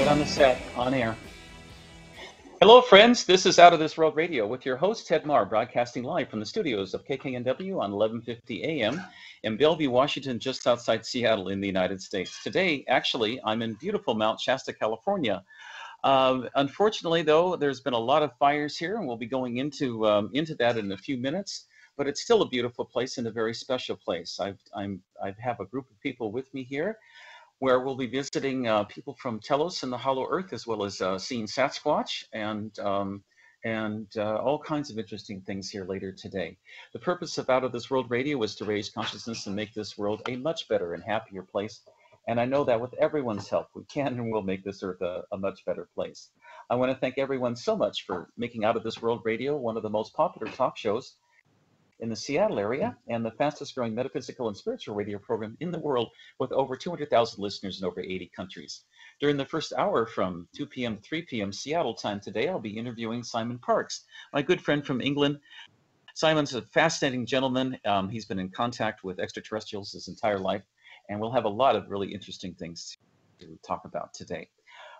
on the set, on air. Hello, friends. This is Out of This World Radio with your host, Ted Marr, broadcasting live from the studios of KKNW on 1150 AM in Bellevue, Washington, just outside Seattle in the United States. Today, actually, I'm in beautiful Mount Shasta, California. Unfortunately, though, there's been a lot of fires here, and we'll be going into that in a few minutes. But it's still a beautiful place and a very special place. I have a group of people with me here, where we'll be visiting people from Telos and the Hollow Earth, as well as seeing Sasquatch and all kinds of interesting things here later today. The purpose of Out of This World Radio is to raise consciousness and make this world a much better and happier place. And I know that with everyone's help, we can and will make this earth a much better place. I want to thank everyone so much for making Out of This World Radio one of the most popular talk shows in the Seattle area and the fastest growing metaphysical and spiritual radio program in the world, with over 200,000 listeners in over 80 countries. During the first hour from 2 p.m. to 3 p.m. Seattle time today, I'll be interviewing Simon Parkes, my good friend from England. Simon's a fascinating gentleman. He's been in contact with extraterrestrials his entire life, and we'll have a lot of really interesting things to talk about today.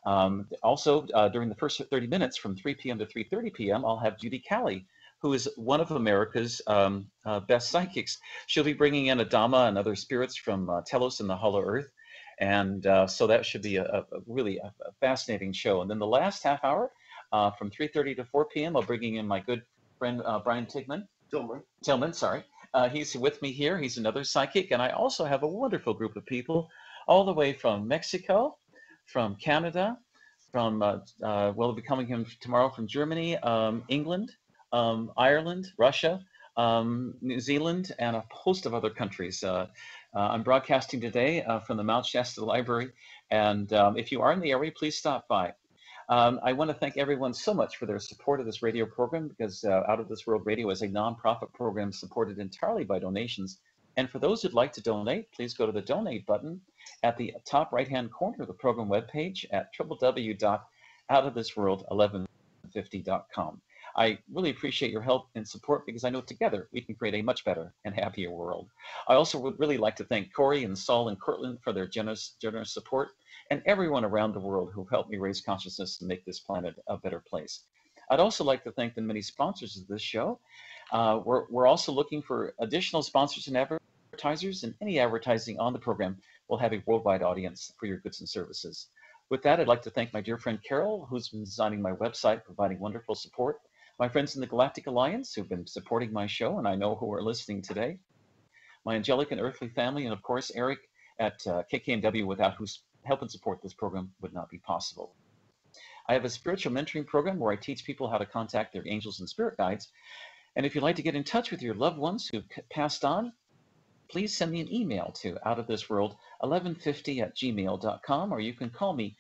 Also, during the first 30 minutes from 3 p.m. to 3:30 p.m., I'll have Judy Callie, who is one of America's best psychics. She'll be bringing in Adama and other spirits from Telos and the Hollow Earth. And so that should be a really fascinating show. And then the last half hour, from 3:30 to 4 p.m., I'll bring in my good friend, Brian Tillman, sorry. He's with me here. He's another psychic. And I also have a wonderful group of people all the way from Mexico, from Canada, from, we'll be coming in tomorrow from Germany, England, Ireland, Russia, New Zealand, and a host of other countries. I'm broadcasting today from the Mount Shasta Library, and if you are in the area, please stop by. I want to thank everyone so much for their support of this radio program, because Out of This World Radio is a nonprofit program supported entirely by donations. And for those who'd like to donate, please go to the donate button at the top right-hand corner of the program webpage at www.outofthisworld1150.com. I really appreciate your help and support, because I know together we can create a much better and happier world. I also would really like to thank Corey and Saul and Cortland for their generous support, and everyone around the world who helped me raise consciousness and make this planet a better place. I'd also like to thank the many sponsors of this show. We're also looking for additional sponsors and advertisers, and any advertising on the program will have a worldwide audience for your goods and services. With that, I'd like to thank my dear friend Carol, who's been designing my website, providing wonderful support. My friends in the Galactic Alliance who've been supporting my show, and I know who are listening today. My angelic and earthly family, and of course, Eric at KKNW, without whose help and support this program would not be possible. I have a spiritual mentoring program where I teach people how to contact their angels and spirit guides. And if you'd like to get in touch with your loved ones who've passed on, please send me an email to outofthisworld1150@gmail.com, or you can call me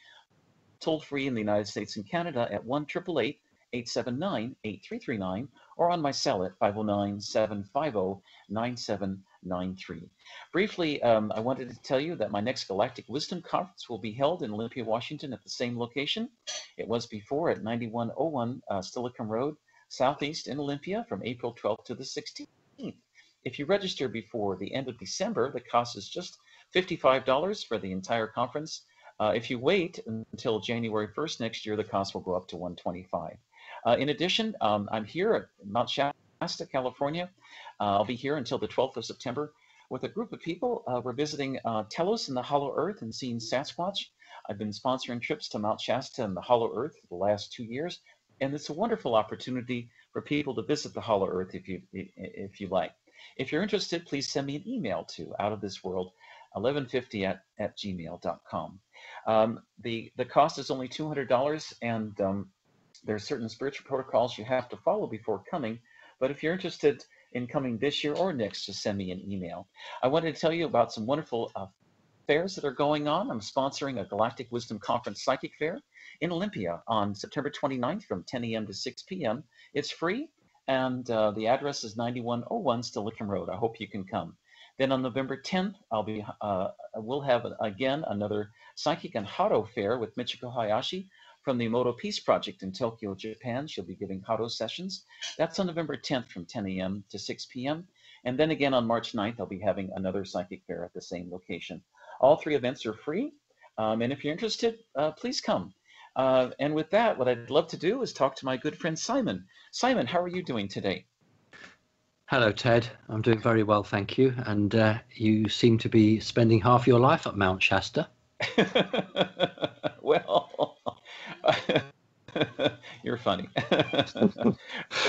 toll free in the United States and Canada at 1-888-879-8339, or on my cell at 509-750-9793. Briefly, I wanted to tell you that my next Galactic Wisdom Conference will be held in Olympia, Washington at the same location it was before, at 9101 Stillicum Road, Southeast in Olympia, from April 12th to the 16th. If you register before the end of December, the cost is just $55 for the entire conference. If you wait until January 1st next year, the cost will go up to $125. In addition, I'm here at Mount Shasta, California. I'll be here until the 12th of September with a group of people. We're visiting Telos and the Hollow Earth and seeing Sasquatch. I've been sponsoring trips to Mount Shasta and the Hollow Earth for the last 2 years, and it's a wonderful opportunity for people to visit the Hollow Earth if you like. If you're interested, please send me an email to outofthisworld1150@gmail.com. The cost is only $200, and there are certain spiritual protocols you have to follow before coming. But if you're interested in coming this year or next, just send me an email. I wanted to tell you about some wonderful fairs that are going on. I'm sponsoring a Galactic Wisdom Conference Psychic Fair in Olympia on September 29th from 10 a.m. to 6 p.m. It's free, and the address is 9101 Stillicum Road. I hope you can come. Then on November 10th, we'll have again another Psychic and Hado Fair with Michiko Hayashi from the Emoto Peace Project in Tokyo, Japan. She'll be giving Hado sessions. That's on November 10th from 10 a.m. to 6 p.m. And then again on March 9th, I'll be having another Psychic Fair at the same location. All three events are free. And if you're interested, please come. And with that, what I'd love to do is talk to my good friend Simon. Simon, how are you doing today? Hello, Ted. I'm doing very well, thank you. And you seem to be spending half your life at Mount Shasta. Well, you're funny.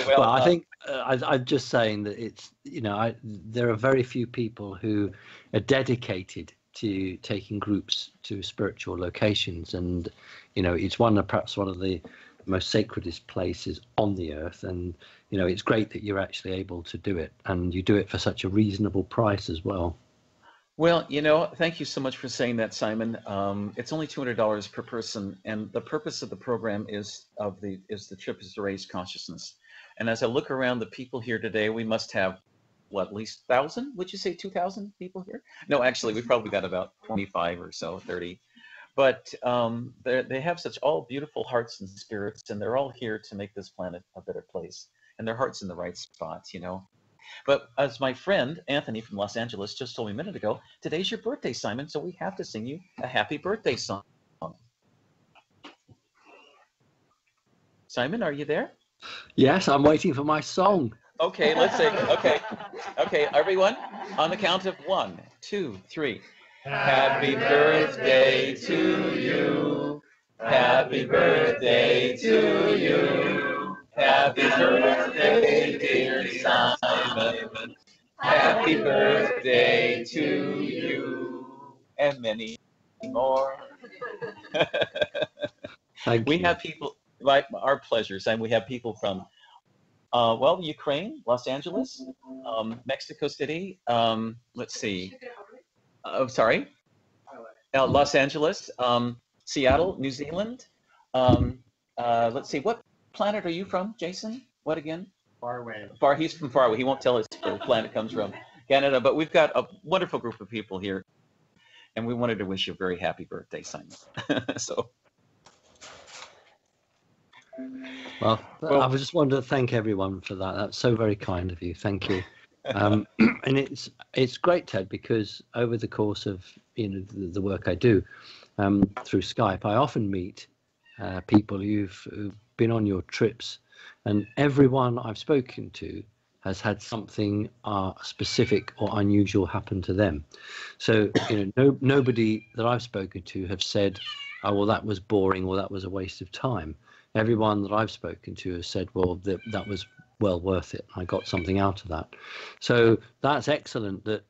Well, I think I'm just saying that it's, there are very few people who are dedicated to taking groups to spiritual locations. And, it's perhaps one of the most sacredest places on the earth. And, it's great that you're actually able to do it, and you do it for such a reasonable price as well. Well, thank you so much for saying that, Simon. It's only $200 per person, and the purpose of the program is the trip is to raise consciousness. And as I look around the people here today, we must have at least 1,000? Would you say 2,000 people here? No, actually, we probably got about 25 or so, 30. But they have such all beautiful hearts and spirits, and they're all here to make this planet a better place. And their heart's in the right spots, But as my friend Anthony from Los Angeles just told me a minute ago, today's your birthday, Simon, so we have to sing you a happy birthday song. Simon, are you there? Yes, I'm waiting for my song. Okay, let's sing. Okay, everyone, on the count of 1, 2, 3. Happy birthday to you. Happy birthday to you. Happy birthday, dear Simon. Happy birthday to you. And many more. We have people, right? Our pleasure, Simon. We have people from, Ukraine, Los Angeles, Mexico City. Let's see. Los Angeles, Seattle, New Zealand. Let's see. What planet are you from, Jason? What again? Far away. He's from far away. He won't tell us where the planet comes from. Canada. But we've got a wonderful group of people here, and we wanted to wish you a very happy birthday, Simon. Well, I just wanted to thank everyone for that. That's so very kind of you. Thank you. And it's great, Ted, because over the course of the work I do through Skype, I often meet people who've been on your trips, and everyone I've spoken to has had something specific or unusual happen to them. So nobody that I've spoken to have said, "Oh, well, that was boring," or "That was a waste of time." Everyone that I've spoken to has said, "Well, that was well worth it. I got something out of that." So that's excellent that,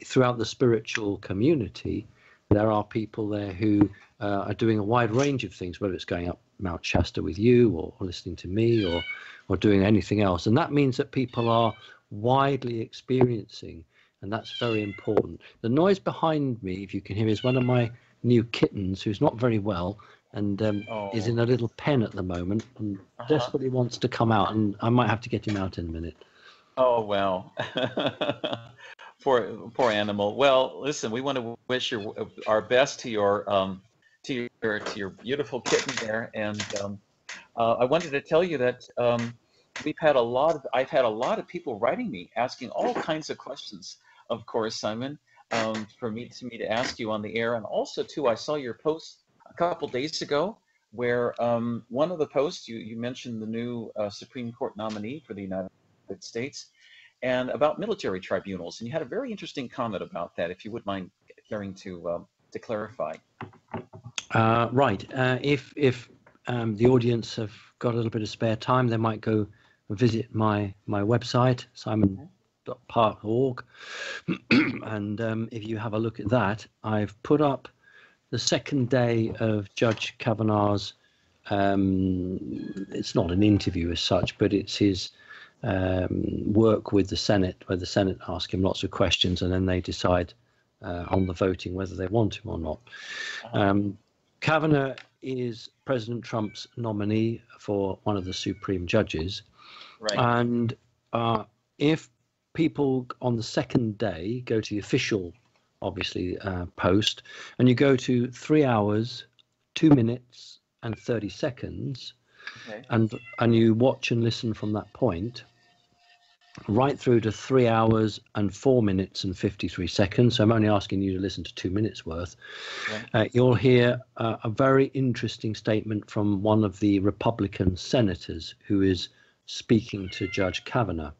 throughout the spiritual community, there are people there who are doing a wide range of things, whether it's going up Mount Shasta with you or listening to me or doing anything else. And that means that people are widely experiencing, and that's very important. The noise behind me, if you can hear, is one of my new kittens who's not very well, and is in a little pen at the moment and desperately wants to come out, and I might have to get him out in a minute. Oh, wow. Poor animal. Well, listen, we want to wish our best to your beautiful kitten there, and I wanted to tell you that I've had a lot of people writing me asking all kinds of questions, of course, Simon, for me to ask you on the air. And also too, I saw your post a couple days ago where one of the posts you mentioned the new Supreme Court nominee for the United States, and about military tribunals, and you had a very interesting comment about that, if you would mind caring to clarify. Right. If the audience have got a little bit of spare time, they might go visit my website, simon.park.org, and if you have a look at that, I've put up the second day of Judge Kavanaugh's, it's not an interview as such, but it's his work with the Senate, where the Senate ask him lots of questions and then they decide on the voting whether they want him or not. Kavanaugh is President Trump's nominee for one of the Supreme Judges. Right. And if people on the second day go to the official, obviously, post, and you go to 3 hours, 2 minutes and 30 seconds, okay, and you watch and listen from that point, right through to 3 hours and 4 minutes and 53 seconds. So I'm only asking you to listen to 2 minutes worth. Right. You'll hear a very interesting statement from one of the Republican senators who is speaking to Judge Kavanaugh.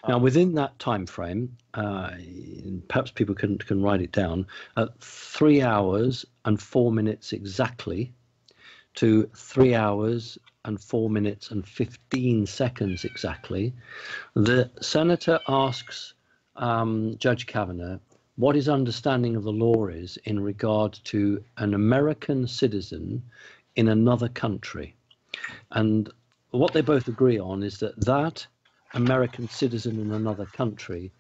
Now, within that time frame, perhaps people can write it down, at 3 hours and 4 minutes exactly to 3 hours and 4 minutes and 15 seconds exactly, the senator asks Judge Kavanaugh what his understanding of the law is in regard to an American citizen in another country. And what they both agree on is that that American citizen in another country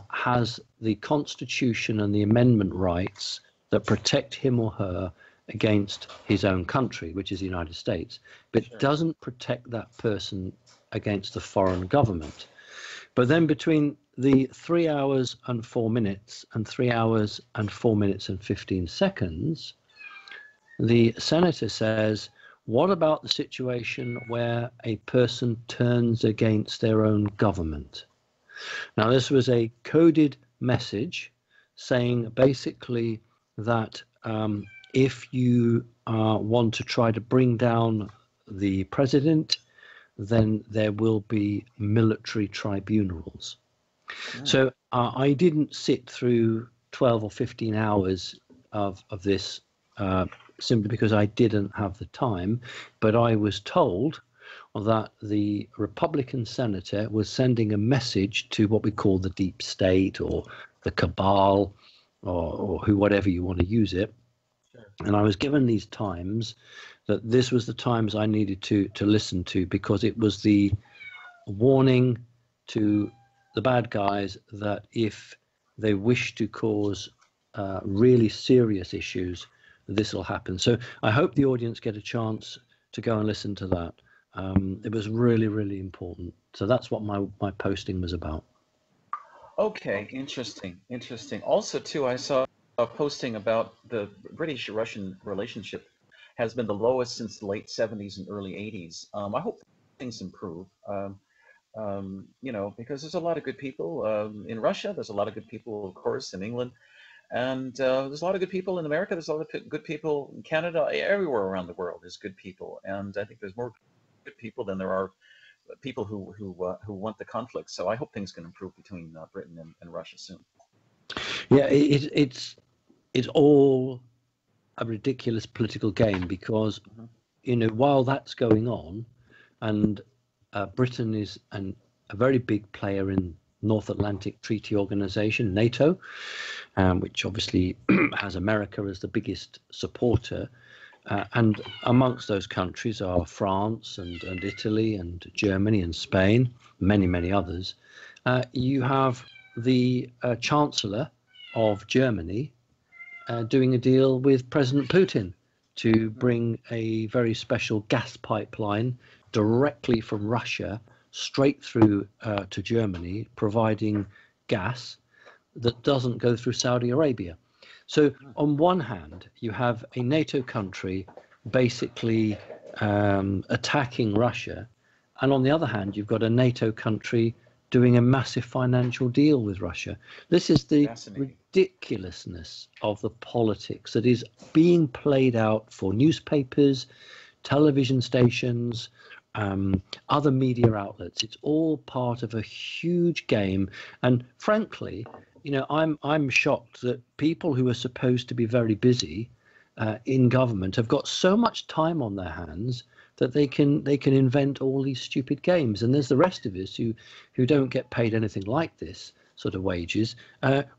has the Constitution and the amendment rights that protect him or her against his own country, which is the United States, but doesn't protect that person against the foreign government. But then between the 3 hours and 4 minutes and 3 hours and 4 minutes and 15 seconds, the senator says, what about the situation where a person turns against their own government? Now, this was a coded message saying basically that if you want to try to bring down the president, then there will be military tribunals. So I didn't sit through 12 or 15 hours of this simply because I didn't have the time, but I was told that the Republican senator was sending a message to what we call the deep state or the cabal or whatever you want to use it. And I was given these times, that this was the times I needed to listen to, because it was the warning to the bad guys that if they wish to cause really serious issues, this will happen. So I hope the audience get a chance to go and listen to that. It was really, really important. So that's what my posting was about. Okay, interesting. Also, too, I saw a posting about the British-Russian relationship has been the lowest since the late 70s and early 80s. I hope things improve, because there's a lot of good people in Russia. There's a lot of good people, of course, in England. And there's a lot of good people in America. There's a lot of good people in Canada. Everywhere around the world there's good people. And I think there's more good people than there are people who want the conflict. So I hope things can improve between Britain and Russia soon. Yeah, it's all a ridiculous political game because, while that's going on, and Britain is a very big player in North Atlantic Treaty Organization, NATO, which obviously has America as the biggest supporter. And amongst those countries are France and Italy and Germany and Spain, many, many others. You have the Chancellor of Germany doing a deal with President Putin to bring a very special gas pipeline directly from Russia straight through to Germany, providing gas that doesn't go through Saudi Arabia. So on one hand, you have a NATO country basically attacking Russia, and on the other hand, you've got a NATO country doing a massive financial deal with Russia. This is the ridiculousness of the politics that is being played out for newspapers, television stations, other media outlets. It's all part of a huge game. And frankly, I'm shocked that people who are supposed to be very busy in government have got so much time on their hands that they can invent all these stupid games. And there's the rest of us who don't get paid anything like this sort of wages,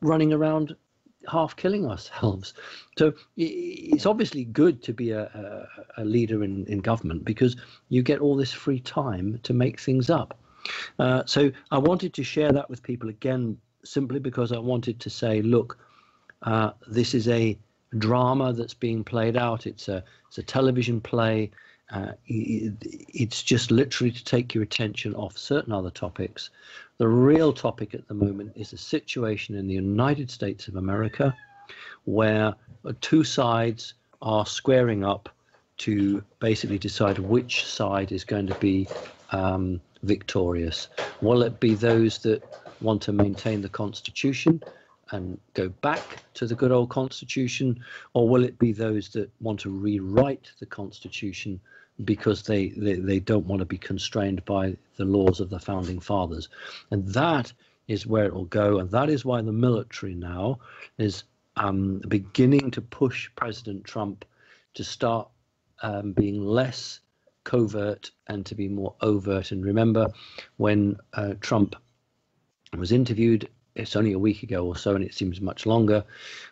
running around half killing ourselves. So it's obviously good to be a leader in government because you get all this free time to make things up. So I wanted to share that with people again, simply because I wanted to say, look, this is a drama that's being played out. It's a television play. It's just literally to take your attention off certain other topics. The real topic at the moment is the situation in the United States of America, where two sides are squaring up to basically decide which side is going to be victorious? Will it be those that want to maintain the Constitution and go back to the good old Constitution, or will it be those that want to rewrite the Constitution because they don't want to be constrained by the laws of the founding fathers? And that is where it will go, and that is why the military now is beginning to push President Trump to start being less covert and to be more overt. And remember, when Trump was interviewed, it's only a week ago or so, and it seems much longer,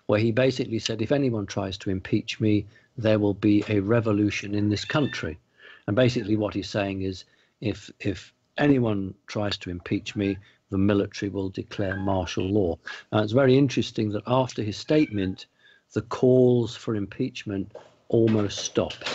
where he basically said, if anyone tries to impeach me, there will be a revolution in this country. And basically what he's saying is, if anyone tries to impeach me, the military will declare martial law. And it's very interesting that after his statement, the calls for impeachment almost stopped,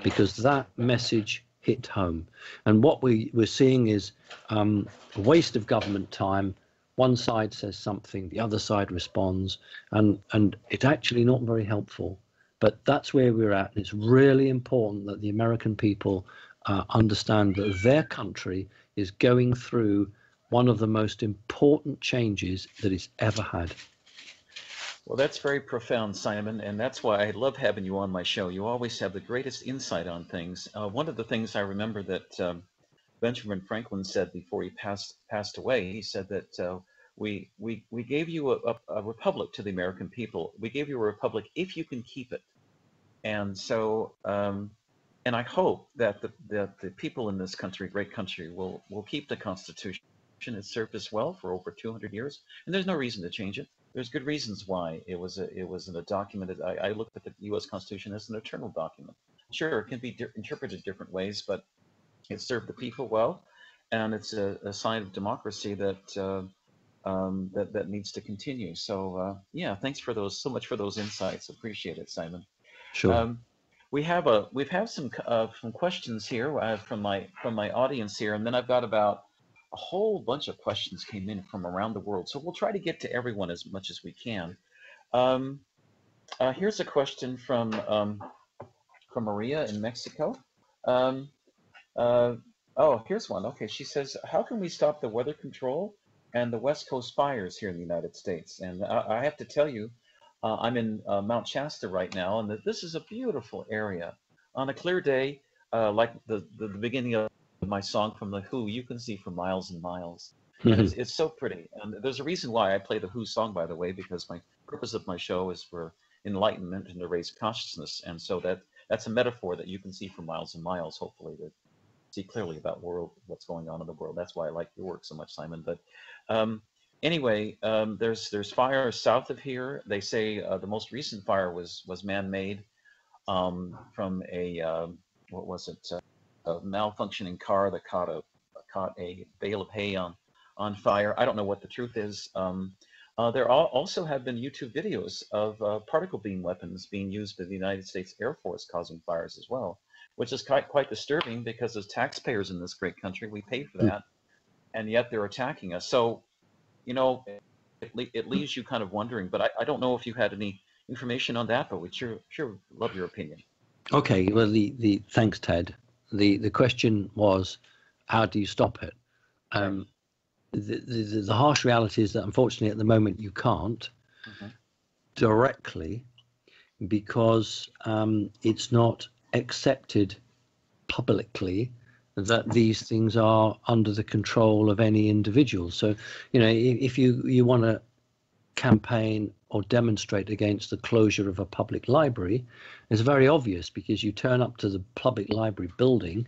because that message hit home. And what we're seeing is a waste of government time. One side says something, the other side responds, and it's actually not very helpful. But that's where we're at. And it's really important that the American people understand that their country is going through one of the most important changes that it's ever had. Well, that's very profound, Simon, and that's why I love having you on my show. You always have the greatest insight on things. One of the things I remember that Benjamin Franklin said before he passed away, he said that we gave you a republic to the American people. We gave you a republic if you can keep it. And so, and I hope that the people in this country, great country, will keep the Constitution. It's served us well for over 200 years, and there's no reason to change it. There's good reasons why it was a document. I looked at the U.S. Constitution as an eternal document. Sure, it can be interpreted different ways, but it served the people well, and it's a sign of democracy that that needs to continue. So yeah, thanks so much for those insights. Appreciate it, Simon. Sure. We have some questions here from my audience here, and then I've got about a whole bunch of questions came in from around the world. So we'll try to get to everyone as much as we can. Here's a question from Maria in Mexico. Oh, here's one. Okay, she says, how can we stop the weather control and the West Coast fires here in the United States? And I have to tell you, I'm in Mount Shasta right now, and this is a beautiful area. On a clear day, like the beginning of my song from The Who, you can see for miles and miles. And it's so pretty. And there's a reason why I play The Who song, by the way, because my purpose of my show is for enlightenment and to raise consciousness. And so that's a metaphor that you can see for miles and miles, hopefully, to see clearly about what's going on in the world. That's why I like your work so much, Simon. But anyway, there's fires south of here. They say the most recent fire was man-made from a what was it? A malfunctioning car that caught a bale of hay on fire. I don't know what the truth is. There also have been YouTube videos of particle beam weapons being used by the United States Air Force causing fires as well, which is quite disturbing because as taxpayers in this great country, we pay for that, and yet they're attacking us. So, you know, it leaves you kind of wondering, but I don't know if you had any information on that, but we'd sure love your opinion. Okay, well, thanks, Ted. The question was, how do you stop it? The harsh reality is that unfortunately at the moment you can't directly, because it's not accepted publicly that these things are under the control of any individual. So, you know, if you want to campaign or demonstrate against the closure of a public library, it's very obvious, because you turn up to the public library building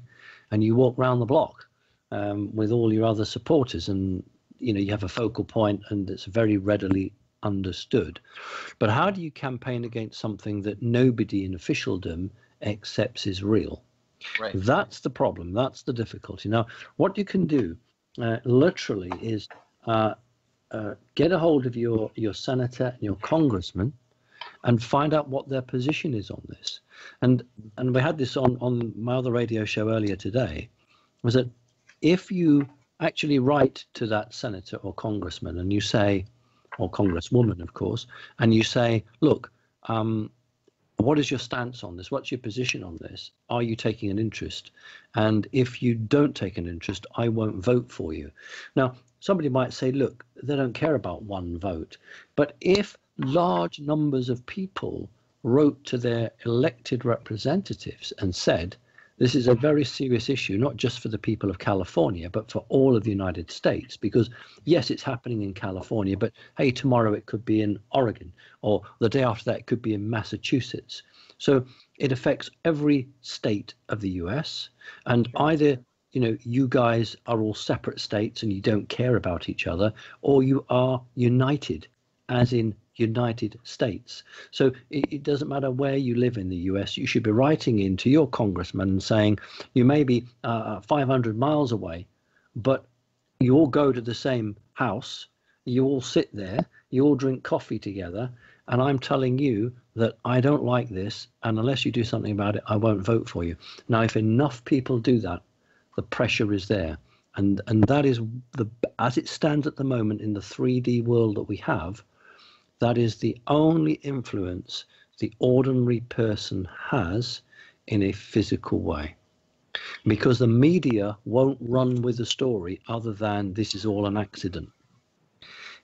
and you walk around the block with all your other supporters, and you know, you have a focal point and it's very readily understood. But how do you campaign against something that nobody in officialdom accepts is real? Right. That's the problem. That's the difficulty. Now, what you can do literally is get a hold of your senator and your congressman and find out what their position is on this. And we had this on my other radio show earlier today, was that if you actually write to that senator or congressman and you say, or congresswoman, of course, and you say, look, what is your stance on this? What's your position on this? Are you taking an interest? And if you don't take an interest, I won't vote for you. Now, somebody might say, look, they don't care about one vote. But if large numbers of people wrote to their elected representatives and said, this is a very serious issue, not just for the people of California, but for all of the United States, because yes, it's happening in California, but hey, tomorrow it could be in Oregon, or the day after that it could be in Massachusetts. So it affects every state of the US, and either you guys are all separate states and you don't care about each other, or you are united, as in United States. So it doesn't matter where you live in the US, you should be writing in to your congressman and saying, you may be 500 miles away, but you all go to the same house, you all sit there, you all drink coffee together, and I'm telling you that I don't like this, and unless you do something about it, I won't vote for you. Now, if enough people do that, the pressure is there. And that is, as it stands at the moment in the 3D world that we have, that is the only influence the ordinary person has in a physical way. Because the media won't run with the story other than this is all an accident.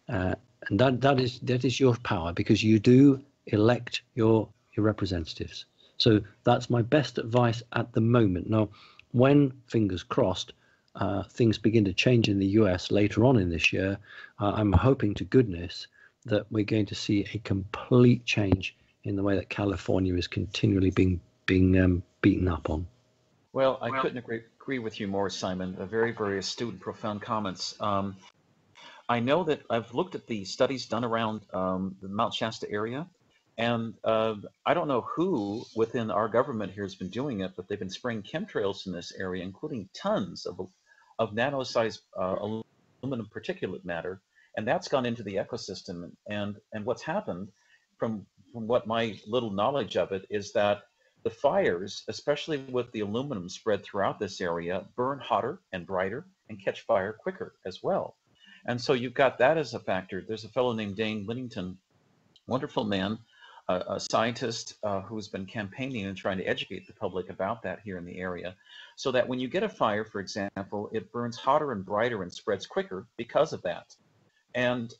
And that is your power, because you do elect your representatives. So that's my best advice at the moment. Now, when, fingers crossed, things begin to change in the US later on in this year, I'm hoping to goodness that we're going to see a complete change in the way that California is continually being beaten up on. Well, I couldn't agree with you more, Simon. Very, very astute and profound comments. I know that I've looked at the studies done around the Mount Shasta area, and I don't know who within our government here has been doing it, but they've been spraying chemtrails in this area, including tons of nano-sized aluminum particulate matter, and that's gone into the ecosystem. And what's happened, from what my little knowledge of it, is that the fires, especially with the aluminum spread throughout this area, burn hotter and brighter and catch fire quicker as well. And so you've got that as a factor. There's a fellow named Dane Linnington, wonderful man, a scientist who's been campaigning and trying to educate the public about that here in the area, so that when you get a fire, for example, it burns hotter and brighter and spreads quicker because of that. And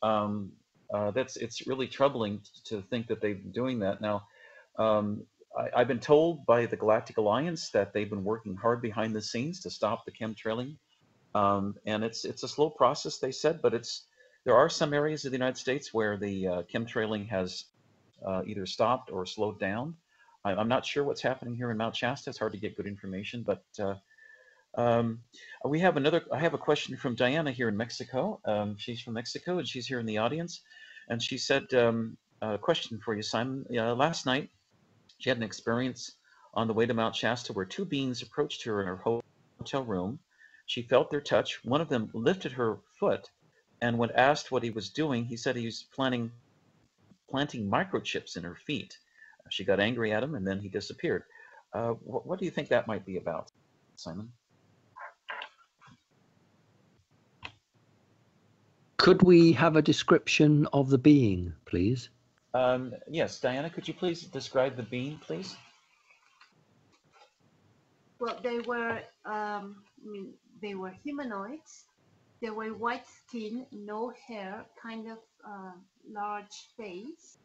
it's really troubling to think that they've been doing that. Now, I've been told by the Galactic Alliance that they've been working hard behind the scenes to stop the chemtrailing. And it's a slow process, they said, but there are some areas of the United States where the chemtrailing has either stopped or slowed down. I'm not sure what's happening here in Mount Shasta. It's hard to get good information, but I have a question from Diana here in Mexico. She's from Mexico and she's here in the audience. And she said, a question for you, Simon. Last night, she had an experience on the way to Mount Shasta where two beings approached her in her hotel room. She felt their touch. One of them lifted her foot, and when asked what he was doing, he said he was planting microchips in her feet. She got angry at him, and then he disappeared. What do you think that might be about, Simon? Could we have a description of the being, please? Yes, Diana, could you please describe the being, please? Well, they were humanoids. They were white skin, no hair, kind of large face.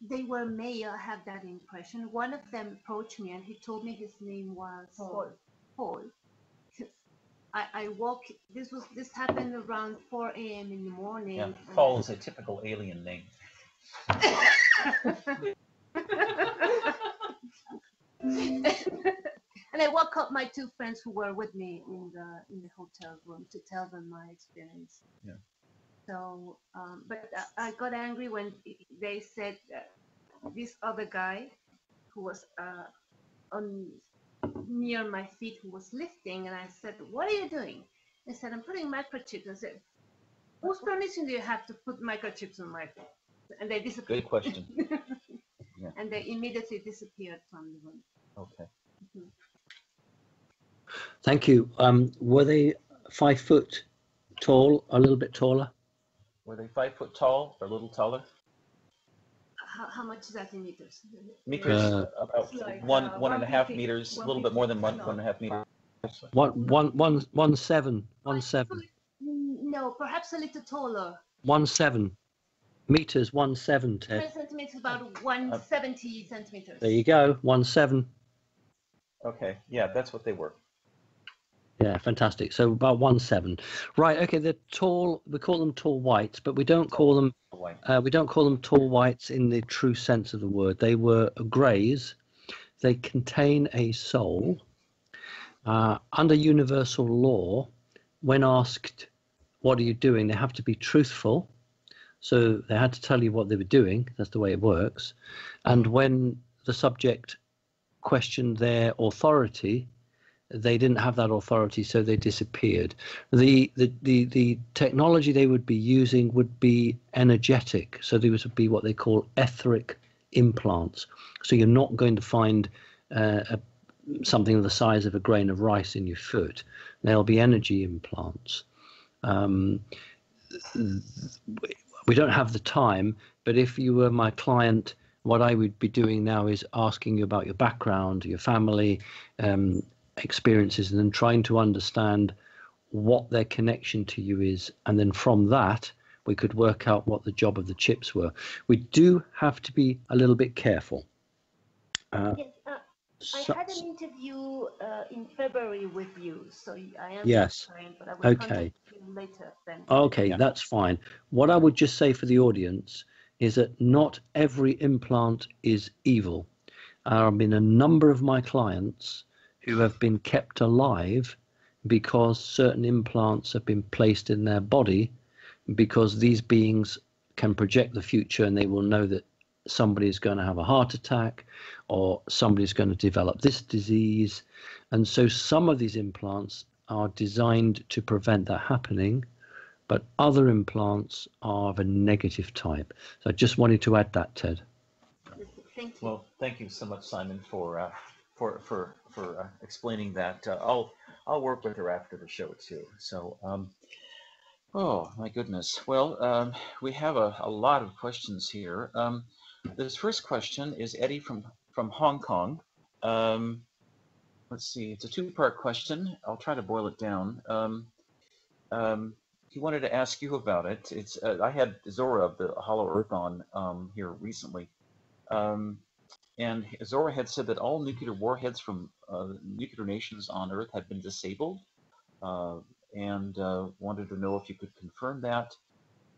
They were male, I have that impression. One of them approached me and he told me his name was Paul. I woke, this happened around 4 a.m. in the morning. Yeah, Paul is a typical alien name. And I woke up my two friends who were with me in the hotel room to tell them my experience. Yeah. So, but I got angry when they said this other guy who was near my feet, who was lifting, and I said, "What are you doing?" They said, "I'm putting microchips." I said, "Whose permission do you have to put microchips on my feet?" And they disappeared. Good question. Yeah. And they immediately disappeared from the room. Okay. Mm-hmm. Thank you. Were they 5 foot tall, a little bit taller? Were they 5 foot tall or a little taller? how much is that in meters? Meters, about like, 1.5 meters, a little bit more than 1.5 meters. 1.17. No, perhaps a little taller. 1.7 meters. 1.7, Ted. 10 centimeters, about 170 centimeters. There you go. 1.7. Okay, yeah, that's what they were. Yeah, fantastic. So about 1.7. Right. Okay. They're tall. We call them tall whites, but we don't call them. We don't call them tall whites in the true sense of the word. They were greys. They contain a soul. Under universal law, when asked, "What are you doing?" they have to be truthful. So they had to tell you what they were doing. That's the way it works. And when the subject questioned their authority, they didn't have that authority, so they disappeared. The technology they would be using would be energetic. So these would be what they call etheric implants. So you're not going to find something the size of a grain of rice in your foot. They'll be energy implants. We don't have the time, but if you were my client, what I would be doing now is asking you about your background, your family, experiences, and then trying to understand what their connection to you is, and then from that we could work out what the job of the chips were. We do have to be a little bit careful. Yes, I had an interview in February with you, so I am yes, client, but I will contact you later then. Okay, yeah. That's fine. What I would just say for the audience is that not every implant is evil. There have been a number of my clients who have been kept alive because certain implants have been placed in their body, because these beings can project the future and they will know that somebody is going to have a heart attack or somebody's going to develop this disease. And so some of these implants are designed to prevent that happening, but other implants are of a negative type. So I just wanted to add that, Ted. Thank you. Well, thank you so much, Simon, for explaining that. I'll work with her after the show too. So, oh my goodness. Well, we have a lot of questions here. This first question is Eddie from Hong Kong. Let's see. It's a two-part question. I'll try to boil it down. He wanted to ask you about it. It's I had Zora of the Hollow Earth on here recently. And Zora had said that all nuclear warheads from nuclear nations on Earth had been disabled, and wanted to know if you could confirm that,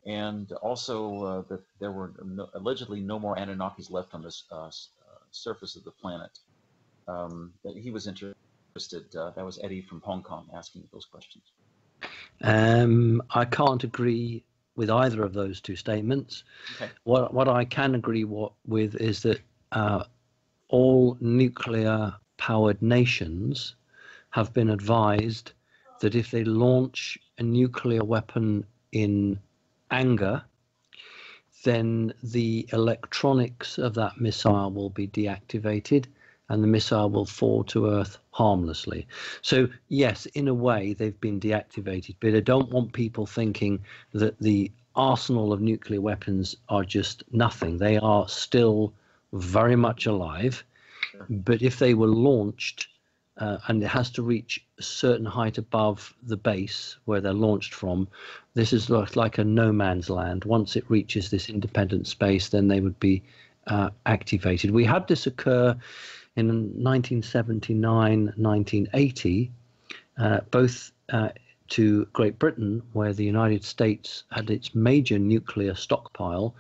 and also that there were allegedly no more Anunnakis left on this surface of the planet. That he was interested. That was Eddie from Hong Kong asking those questions. I can't agree with either of those two statements. Okay. What I can agree with is that all nuclear-powered nations have been advised that if they launch a nuclear weapon in anger, then the electronics of that missile will be deactivated and the missile will fall to Earth harmlessly. So yes, in a way they've been deactivated, but I don't want people thinking that the arsenal of nuclear weapons are just nothing. They are still very much alive, but if they were launched and it has to reach a certain height above the base where they're launched from, this is like a no man's land. Once it reaches this independent space, then they would be activated. We had this occur in 1979, 1980, both to Great Britain, where the United States had its major nuclear stockpile.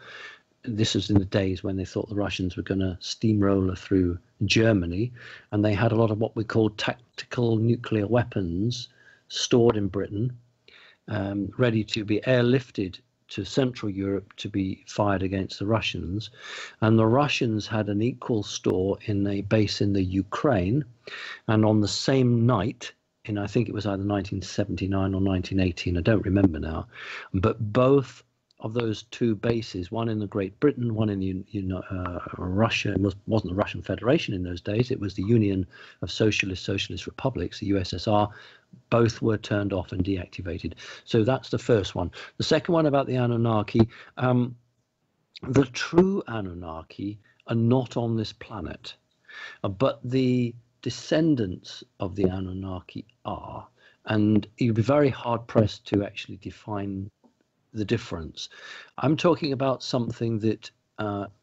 This was in the days when they thought the Russians were going to steamroller through Germany, and they had a lot of what we call tactical nuclear weapons stored in Britain, ready to be airlifted to Central Europe to be fired against the Russians. And the Russians had an equal store in a base in the Ukraine, and on the same night, in I think it was either 1979 or 1918, I don't remember now, but both of those two bases, one in the Great Britain, one in Russia. It wasn't the Russian Federation in those days, it was the Union of Socialist Republics, the USSR. Both were turned off and deactivated. So that's the first one. The second one about the Anunnaki, The true Anunnaki are not on this planet, but the descendants of the Anunnaki are. And you'd be very hard pressed to actually define the difference. I'm talking about something that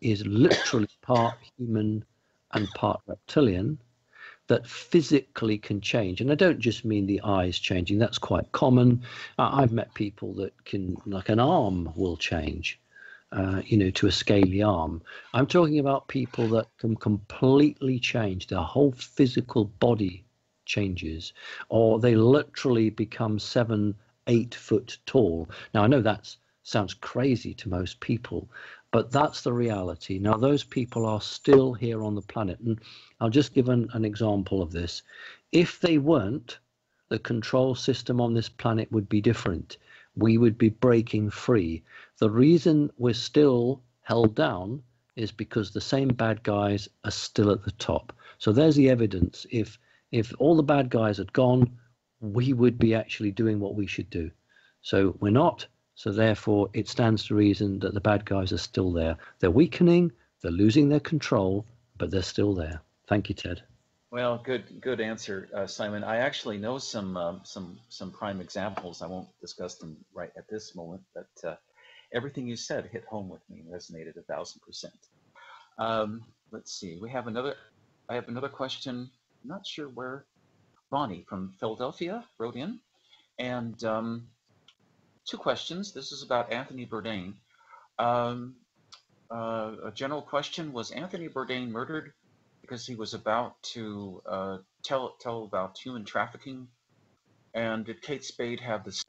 is literally part human and part reptilian, that physically can change. And I don't just mean the eyes changing, that's quite common. I've met people that can, like an arm will change, to a scaly arm. I'm talking about people that can completely change, their whole physical body changes, or they literally become 7-8 foot tall. Now, I know that sounds crazy to most people, but that's the reality. Now, those people are still here on the planet. And I'll just give an example of this. If they weren't, the control system on this planet would be different. We would be breaking free. The reason we're still held down is because the same bad guys are still at the top. So there's the evidence. If all the bad guys had gone, we would be actually doing what we should do. So we're not. So therefore, it stands to reason that the bad guys are still there. They're weakening, they're losing their control, but they're still there. Thank you, Ted. Well, good answer, Simon. I actually know some prime examples. I won't discuss them right at this moment, but everything you said hit home with me, resonated 1000%. Let's see. I have another question. I'm not sure where. Bonnie from Philadelphia wrote in, and 2 questions. This is about Anthony Bourdain. A general question: was Anthony Bourdain murdered because he was about to tell about human trafficking? And did Kate Spade have the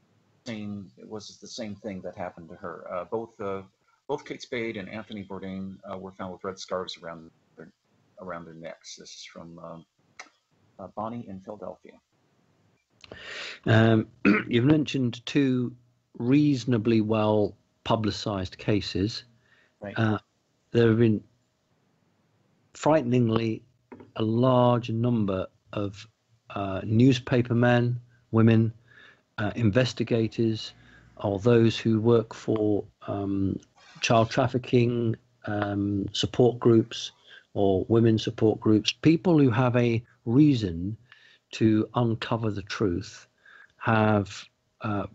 same? Was it the same thing that happened to her? Both Kate Spade and Anthony Bourdain were found with red scarves around their necks. This is from Bonnie in Philadelphia. You've mentioned 2 reasonably well publicized cases. Right. There have been frighteningly a large number of newspaper men, women, investigators, or those who work for child trafficking support groups or women support groups, people who have a reason to uncover the truth, have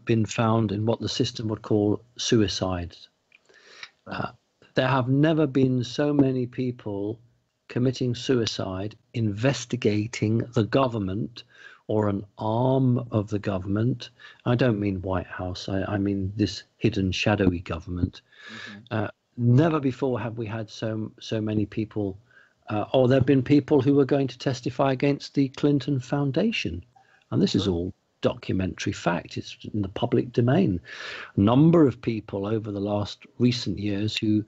been found in what the system would call suicides. There have never been so many people committing suicide investigating the government or an arm of the government. I don't mean White House, I mean this hidden shadowy government. Mm-hmm. Never before have we had so many people, or there have been people who were going to testify against the Clinton Foundation. And this is all documentary fact. It's in the public domain. A number of people over the last recent years who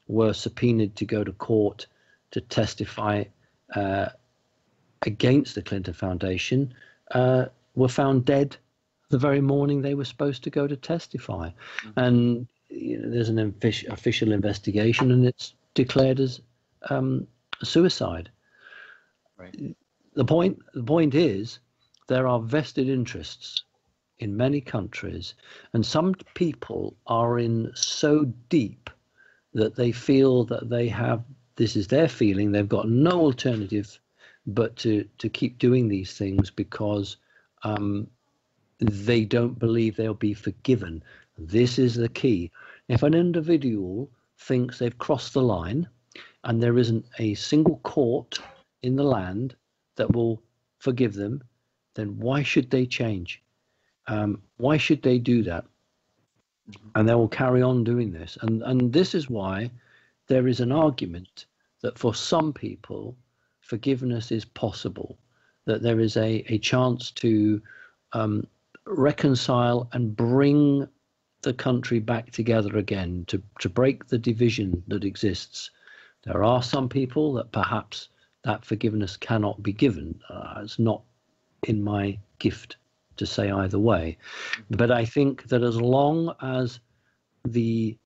were subpoenaed to go to court to testify against the Clinton Foundation were found dead the very morning they were supposed to go to testify. Mm-hmm. And there's an official investigation and it's declared as a suicide. Right. The point is, there are vested interests in many countries, and some people are in so deep that they feel that they have, this is their feeling, they've got no alternative but to keep doing these things because they don't believe they'll be forgiven. This is the key. If an individual thinks they've crossed the line and there isn't a single court in the land that will forgive them, then why should they change? Why should they do that? And they will carry on doing this. And this is why there is an argument that for some people, forgiveness is possible, that there is a chance to reconcile and bring the country back together again, to break the division that exists. There are some people that perhaps that forgiveness cannot be given. It's not in my gift to say either way. But I think that as long as the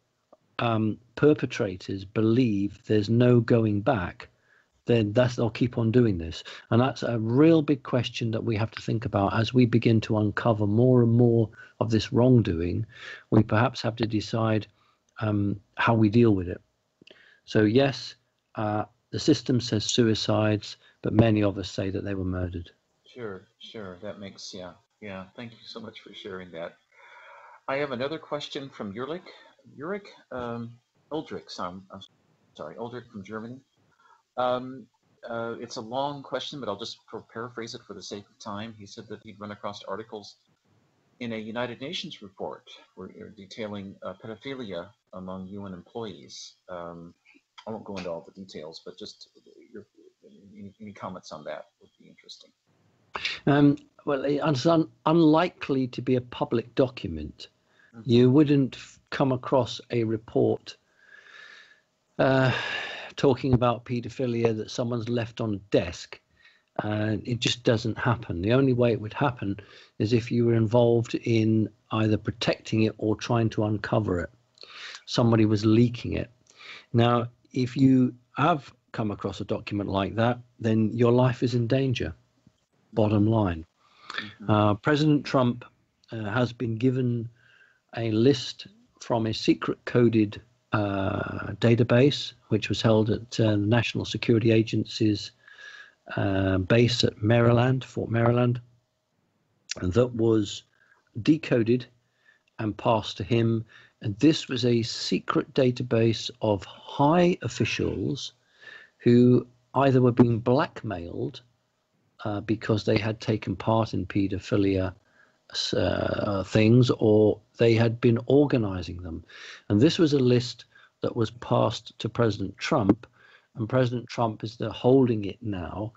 perpetrators believe there's no going back, then they'll keep on doing this. And that's a real big question that we have to think about as we begin to uncover more and more of this wrongdoing. We perhaps have to decide how we deal with it. So yes, the system says suicides, but many of us say that they were murdered. Sure. That makes, yeah. Thank you so much for sharing that. I have another question from Ulrich, Uldrich, I'm sorry, Uldrich from Germany. Um, it's a long question, but I'll just paraphrase it for the sake of time. He said that he'd run across articles in a United Nations report detailing pedophilia among UN employees. I won't go into all the details, but just any comments on that would be interesting. Well, it's unlikely to be a public document. You wouldn't come across a report talking about paedophilia that someone's left on a desk. It just doesn't happen. The only way it would happen is if you were involved in either protecting it or trying to uncover it. Somebody was leaking it. Now, if you have come across a document like that, then your life is in danger. Bottom line. President Trump has been given a list from a secret coded database, which was held at the National Security Agency's base at Fort Maryland, that was decoded and passed to him. And this was a secret database of high officials who either were being blackmailed because they had taken part in paedophilia things, or they had been organizing them. And this was a list that was passed to President Trump, and President Trump is holding it now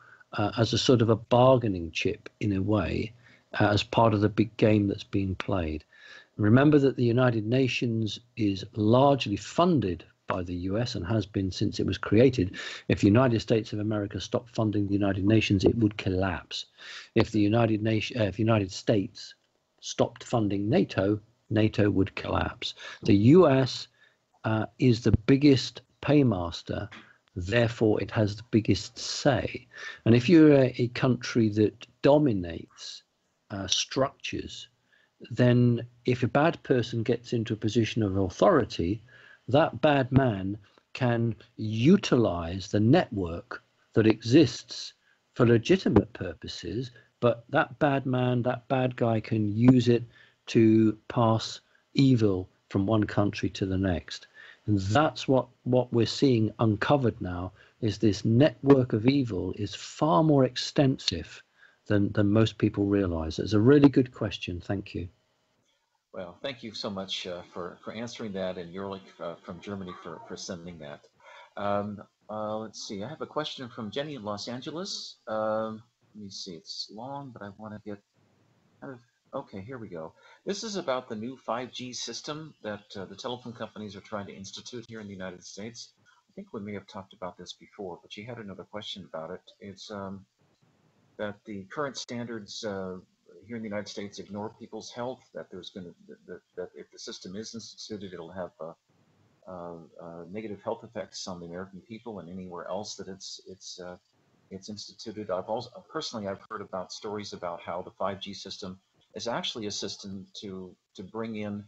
as a sort of a bargaining chip in a way, as part of the big game that's being played. Remember that the United Nations is largely funded by the US and has been since it was created. If the United States of America stopped funding the United Nations, it would collapse. If the United States stopped funding NATO, NATO would collapse. The US is the biggest paymaster, therefore it has the biggest say. And if you're a country that dominates structures, then if a bad person gets into a position of authority, that bad man can utilize the network that exists for legitimate purposes, but that bad man, that bad guy can use it to pass evil from one country to the next. And that's what we're seeing uncovered now, is this network of evil is far more extensive than most people realize. It's a really good question. Thank you. Well, thank you so much for answering that, and Jurlich from Germany for sending that. Let's see. I have a question from Jenny in Los Angeles. Let me see. It's long, but I want to get kind of. Okay, here we go. This is about the new 5G system that the telephone companies are trying to institute here in the United States. I think we may have talked about this before, but she had another question about it. It's that the current standards here in the United States ignore people's health. That there's going to that if the system is instituted, it'll have negative health effects on the American people and anywhere else that it's instituted. I've heard about stories about how the 5G system is actually a system to bring in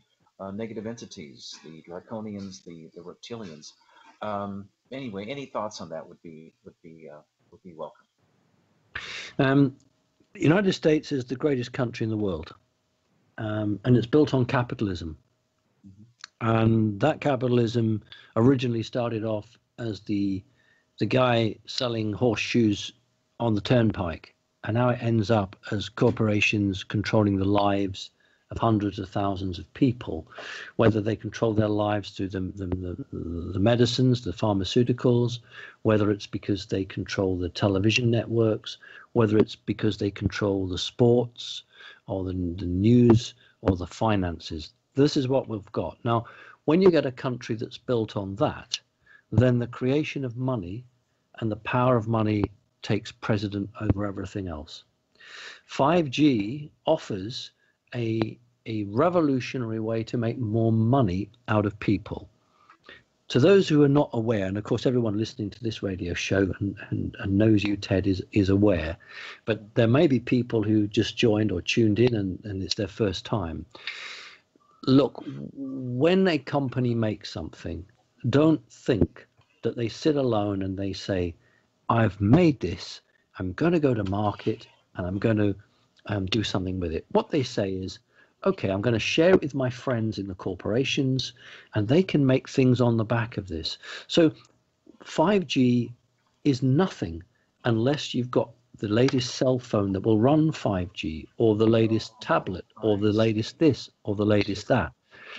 negative entities, the draconians, the reptilians. Anyway, any thoughts on that would be welcome. The United States is the greatest country in the world, and it's built on capitalism. And that capitalism originally started off as the guy selling horseshoes on the turnpike, and now it ends up as corporations controlling the lives of hundreds of thousands of people, whether they control their lives through the medicines, the pharmaceuticals, whether it's because they control the television networks, whether it's because they control the sports or the news or the finances. This is what we've got. Now, when you get a country that's built on that, then the creation of money and the power of money takes precedent over everything else. 5G offers a revolutionary way to make more money out of people. To those who are not aware, and of course everyone listening to this radio show and knows you, Ted, is aware, but there may be people who just joined or tuned in and it's their first time. Look, when a company makes something, don't think that they sit alone and they say, I've made this, I'm going to go to market and I'm going to do something with it. What they say is, okay, I'm going to share it with my friends in the corporations and they can make things on the back of this. So 5G is nothing unless you've got the latest cell phone that will run 5G, or the latest tablet, or the latest this, or the latest that.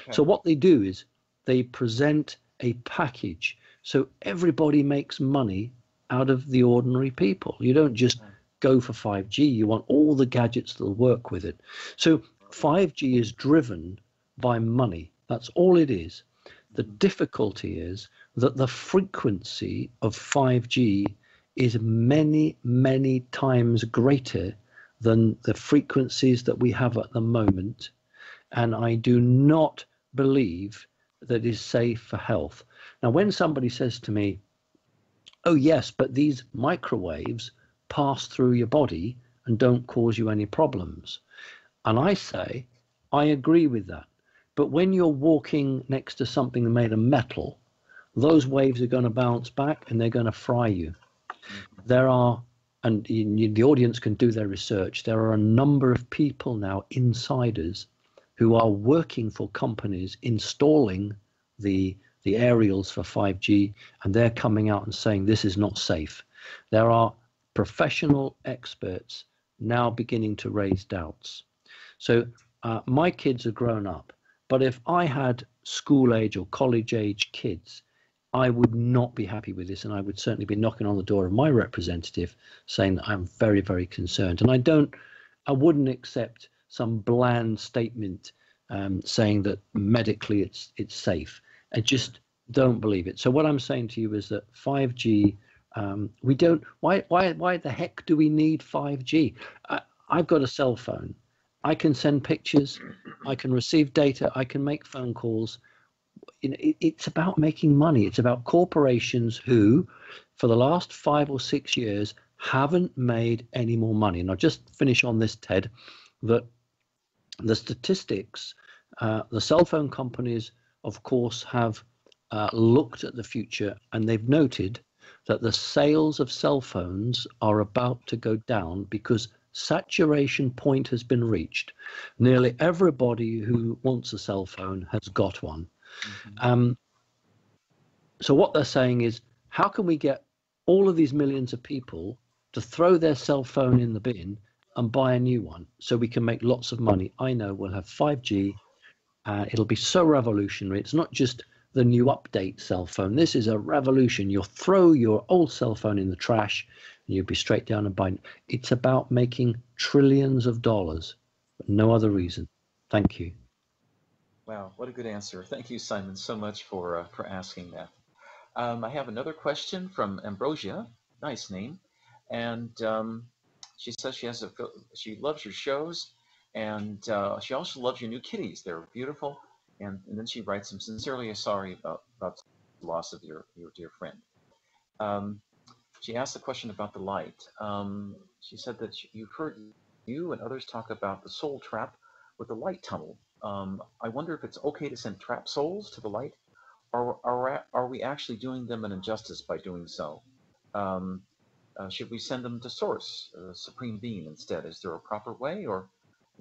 Okay. So what they do is they present a package. So everybody makes money out of the ordinary people. You don't just go for 5G. You want all the gadgets that will work with it. So 5G is driven by money. That's all it is. The difficulty is that the frequency of 5G is many, many times greater than the frequencies that we have at the moment. And I do not believe that is safe for health. Now, when somebody says to me, oh, yes, but these microwaves pass through your body and don't cause you any problems. And I say, I agree with that. But when you're walking next to something made of metal, those waves are going to bounce back and they're going to fry you. There are, and the audience can do their research, there are a number of people now, insiders, who are working for companies installing the aerials for 5G, and they're coming out and saying this is not safe. There are professional experts now beginning to raise doubts. So my kids are grown up, but if I had school age or college age kids, I would not be happy with this, and I would certainly be knocking on the door of my representative saying that I'm very, very concerned. And I wouldn't accept some bland statement saying that medically it's safe. I just don't believe it. So what I'm saying to you is that 5G, we don't. Why the heck do we need 5G? I've got a cell phone. I can send pictures. I can receive data. I can make phone calls. It's about making money. It's about corporations who, for the last 5 or 6 years, haven't made any more money. And I'll just finish on this, Ted, that the statistics, the cell phone companies, of course, have looked at the future, and they've noted that the sales of cell phones are about to go down because saturation point has been reached. Nearly everybody who wants a cell phone has got one. So what they're saying is, how can we get all of these millions of people to throw their cell phone in the bin and buy a new one so we can make lots of money? I know we'll have 5G. It'll be so revolutionary. It's not just the new update cell phone. This is a revolution. You'll throw your old cell phone in the trash and you'll be straight down and buying. It's about making trillions of dollars, but no other reason. Thank you. Wow, what a good answer. Thank you, Simon, so much for asking that. I have another question from Ambrosia. Nice name. And she says she loves your shows, and she also loves your new kitties. They're beautiful. And then she writes, I'm sincerely sorry about the loss of your dear friend. She asked a question about the light. She said that you've heard you and others talk about the soul trap with the light tunnel. I wonder if it's okay to send trap souls to the light, or are we actually doing them an injustice by doing so? Should we send them to Source, Supreme Being, instead? Is there a proper way, or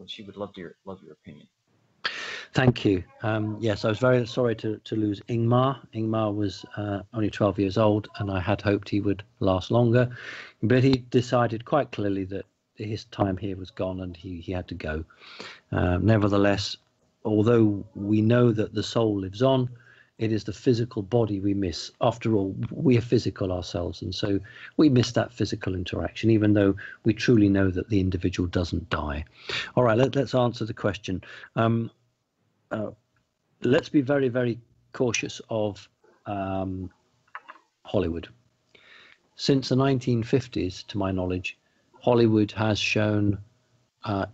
she would love your opinion? Thank you. Yes, I was very sorry to lose Ingmar. Ingmar was only 12 years old, and I had hoped he would last longer. But he decided quite clearly that his time here was gone and he had to go. Nevertheless, although we know that the soul lives on, it is the physical body we miss. After all, we are physical ourselves, and so we miss that physical interaction, even though we truly know that the individual doesn't die. All right, let's answer the question. Let's be very, very cautious of Hollywood. Since the 1950s, to my knowledge, Hollywood has shown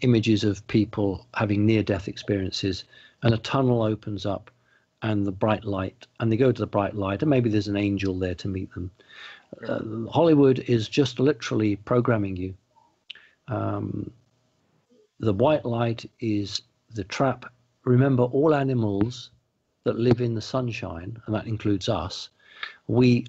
images of people having near-death experiences, and a tunnel opens up and the bright light, and they go to the bright light, and maybe there's an angel there to meet them. Hollywood is just literally programming you. The white light is the trap. Remember, all animals that live in the sunshine, and that includes us, We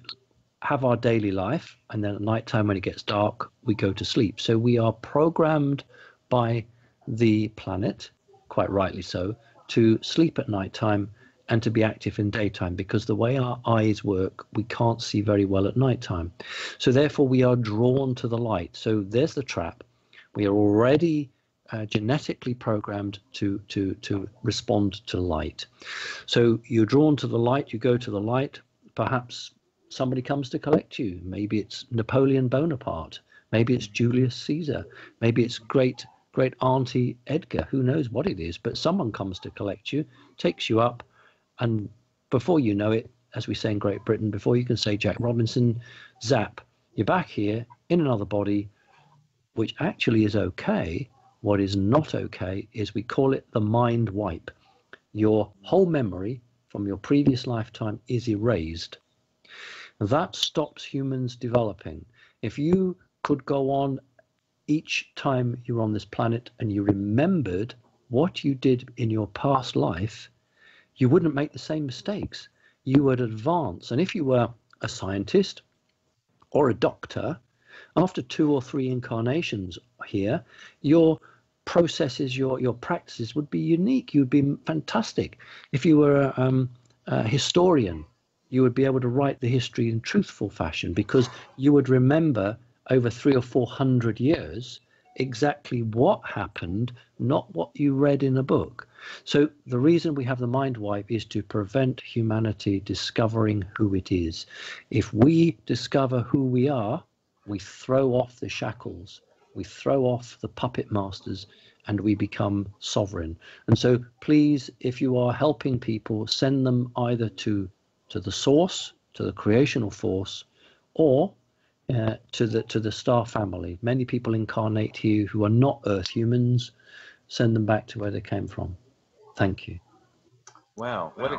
have our daily life, and then at nighttime when it gets dark, we go to sleep. So we are programmed by the planet, quite rightly so, to sleep at nighttime and to be active in daytime, because the way our eyes work, we can't see very well at nighttime. So therefore we are drawn to the light. So there's the trap. We are already genetically programmed to respond to light. So you're drawn to the light, you go to the light, perhaps somebody comes to collect you. Maybe it's Napoleon Bonaparte. Maybe it's Julius Caesar. Maybe it's great auntie Edgar. Who knows what it is? But someone comes to collect you, takes you up, and before you know it, as we say in Great Britain, before you can say Jack Robinson, zap, you're back here in another body, which actually is okay. What is not okay is we call it the mind wipe. Your whole memory from your previous lifetime is erased. That stops humans developing. If you could go on each time you're on this planet and you remembered what you did in your past life, you wouldn't make the same mistakes. You would advance. And if you were a scientist or a doctor, after 2 or 3 incarnations here, your processes, your practices would be unique. You'd be fantastic. If you were a historian, you would be able to write the history in truthful fashion, because you would remember over 300 or 400 years exactly what happened, not what you read in a book. So the reason we have the mind wipe is to prevent humanity discovering who it is. If we discover who we are, we throw off the shackles, we throw off the puppet masters, and we become sovereign. And so please, if you are helping people, send them either to the source, to the creational force, or to the star family. Many people incarnate here who are not Earth humans. Send them back to where they came from. Thank you. Wow, what a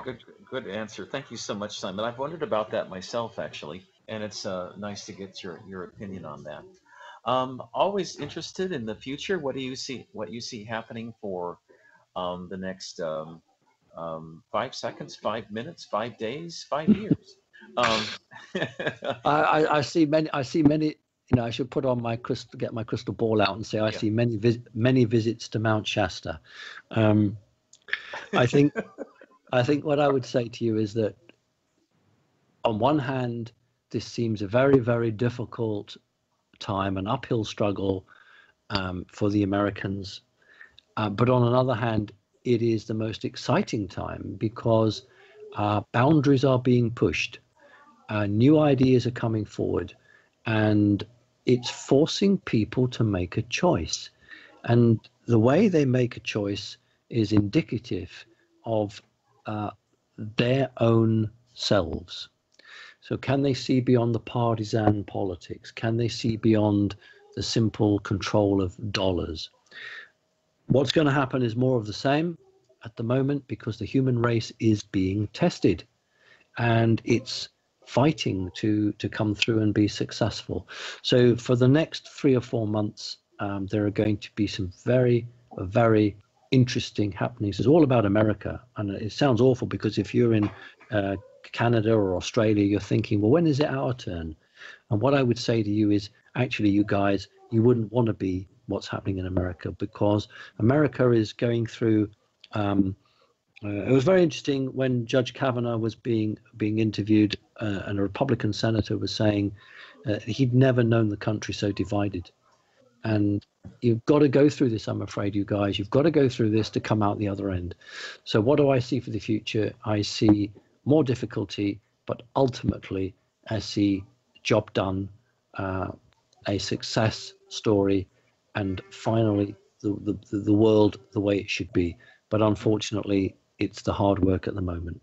good answer. Thank you so much, Simon. I've wondered about that myself, actually, and it's nice to get your opinion on that. Always interested in the future. What do you see? What you see happening for the next 5 seconds, 5 minutes, 5 days, 5 years? I see many. I see many. You know, I should put on my get my crystal ball out and say I see many visits to Mount Shasta. I think what I would say to you is that on one hand, this seems a very, very difficult time, an uphill struggle for the Americans. But on another hand, it is the most exciting time because boundaries are being pushed. New ideas are coming forward, and it's forcing people to make a choice. And the way they make a choice is indicative of their own selves. So can they see beyond the partisan politics? Can they see beyond the simple control of dollars? What's going to happen is more of the same at the moment, because the human race is being tested and it's fighting to come through and be successful. So for the next 3 or 4 months, there are going to be some very, very interesting happenings. It's all about America, and it sounds awful because if you're in Canada or Australia, you're thinking, well, when is it our turn? And what I would say to you is, actually, you guys, you wouldn't want to be what's happening in America, because America is going through it was very interesting when Judge Kavanaugh was being interviewed, and a Republican senator was saying he'd never known the country so divided. And you've got to go through this, I'm afraid, you guys. You've got to go through this to come out the other end. So what do I see for the future? I see more difficulty, but ultimately I see job done, a success story, and finally the world the way it should be. But unfortunately, it's the hard work at the moment.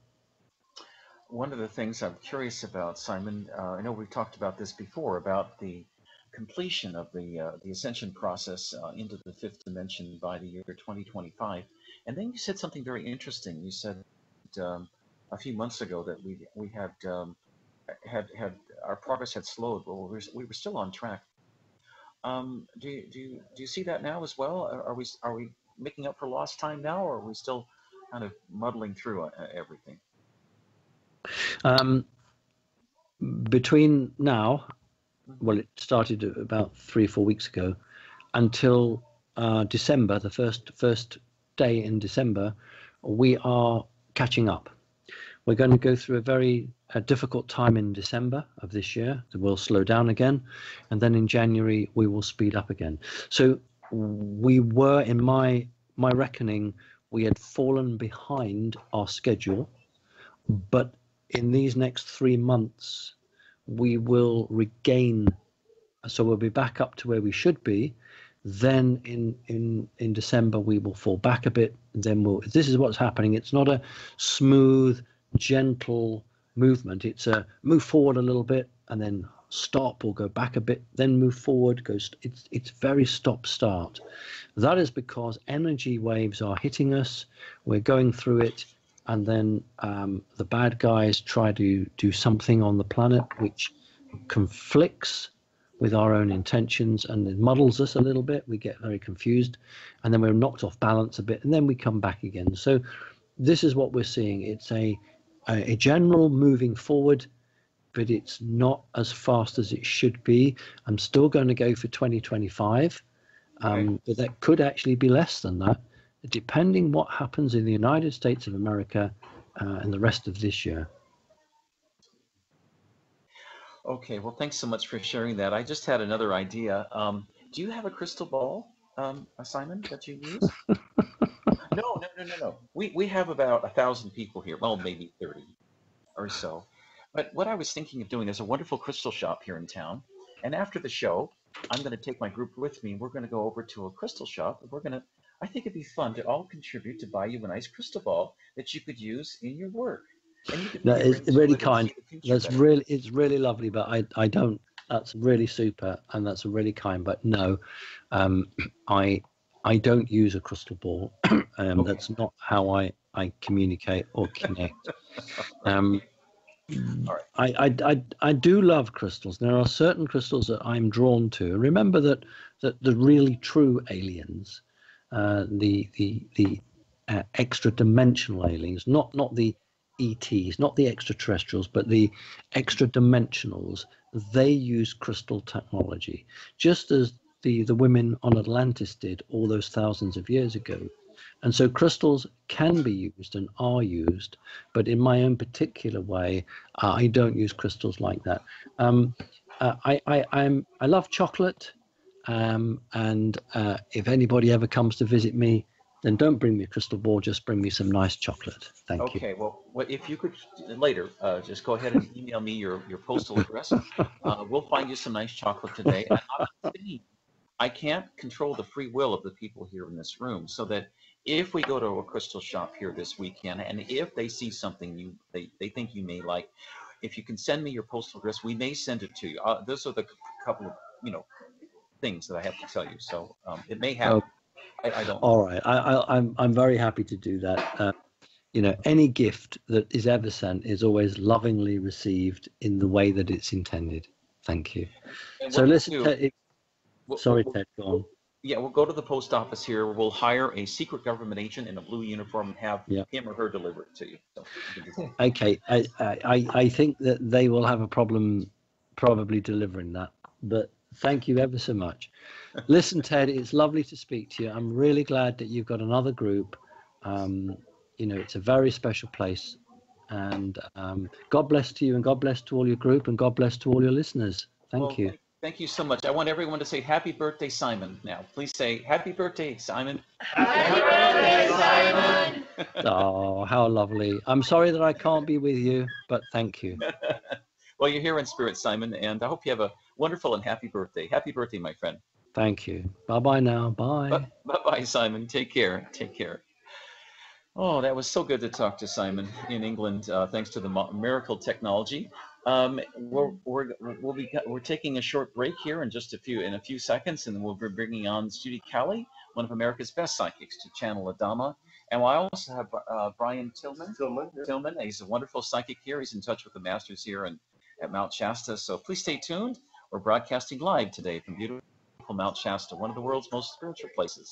One of the things I'm curious about, Simon, I know we've talked about this before, about the completion of the ascension process into the fifth dimension by the year 2025. And then you said something very interesting. You said a few months ago that we had our progress had slowed, but we were still on track. Do you see that now as well? Are we making up for lost time now, or are we still kind of muddling through everything? between now, well, it started about 3 or 4 weeks ago, until December, the first day in December, we are catching up. We're going to go through a very difficult time in December of this year. We'll slow down again, and then in January we will speed up again. So we were, in my reckoning, we had fallen behind our schedule, but in these next 3 months we will regain. So we'll be back up to where we should be. Then in December we will fall back a bit. Then this is what's happening. It's not a smooth, gentle movement. It's a move forward a little bit and then stop, or go back a bit, then move forward. It's very stop start. That is because energy waves are hitting us. We're going through it, and then the bad guys try to do something on the planet which conflicts with our own intentions, and it muddles us a little bit. We get very confused, and then we're knocked off balance a bit, and then we come back again. So this is what we're seeing. It's a general moving forward, but it's not as fast as it should be. I'm still going to go for 2025, but that could actually be less than that, depending what happens in the United States of America and the rest of this year. Okay, well, thanks so much for sharing that. I just had another idea. Do you have a crystal ball, Simon, that you use? No. We have about 1,000 people here. Well, maybe 30 or so. But what I was thinking of doing, there's a wonderful crystal shop here in town. And after the show, I'm going to take my group with me. We're going to go over to a crystal shop. And I think it'd be fun to all contribute to buy you a nice crystal ball that you could use in your work. And you could That is really kind. It's really lovely, but I don't. That's really super, and that's really kind. But no, I don't use a crystal ball. Okay. That's not how I communicate or connect. All right. I do love crystals. There are certain crystals that I'm drawn to. Remember that the really true aliens, the extra dimensional aliens, not the ETs, not the extraterrestrials, but the extra dimensionals, they use crystal technology, just as the women on Atlantis did all those thousands of years ago. And so crystals can be used and are used, but in my own particular way, I don't use crystals like that. I love chocolate, and if anybody ever comes to visit me, then don't bring me a crystal ball, just bring me some nice chocolate. Thank you. Okay, well, if you could later, just go ahead and email me your postal address. We'll find you some nice chocolate today. And I'm saying, I can't control the free will of the people here in this room, so that if we go to a crystal shop here this weekend, and if they see something they think you may like, if you can send me your postal address, we may send it to you. Those are the couple of things that I have to tell you. So it may happen. I don't know. All right, I'm very happy to do that. Any gift that is ever sent is always lovingly received in the way that it's intended. Thank you. So listen, Ted, sorry, Ted, go on. Yeah, we'll go to the post office here. We'll hire a secret government agent in a blue uniform and have him or her deliver it to you. So, okay, I think that they will have a problem probably delivering that, but thank you ever so much. Listen, Ted, it's lovely to speak to you. I'm really glad that you've got another group. It's a very special place, and God bless to you, and God bless to all your group, and God bless to all your listeners. Thank you. Thank you so much. I want everyone to say happy birthday, Simon. Now, please say happy birthday, Simon. Happy birthday, Simon. Oh, how lovely. I'm sorry that I can't be with you, but thank you. Well, you're here in spirit, Simon, and I hope you have a wonderful and happy birthday. Happy birthday, my friend. Thank you. Bye-bye now. Bye. Bye-bye, Simon. Take care. Take care. Oh, that was so good to talk to Simon in England, thanks to the miracle technology. We're taking a short break here in a few seconds, and then we'll be bringing on Judy Kelly, one of America's best psychics, to channel a Dhamma. And we'll also have Brian Tillman. Tillman, he's a wonderful psychic here. He's in touch with the masters here at Mount Shasta. So please stay tuned. We're broadcasting live today from beautiful Mount Shasta, one of the world's most spiritual places.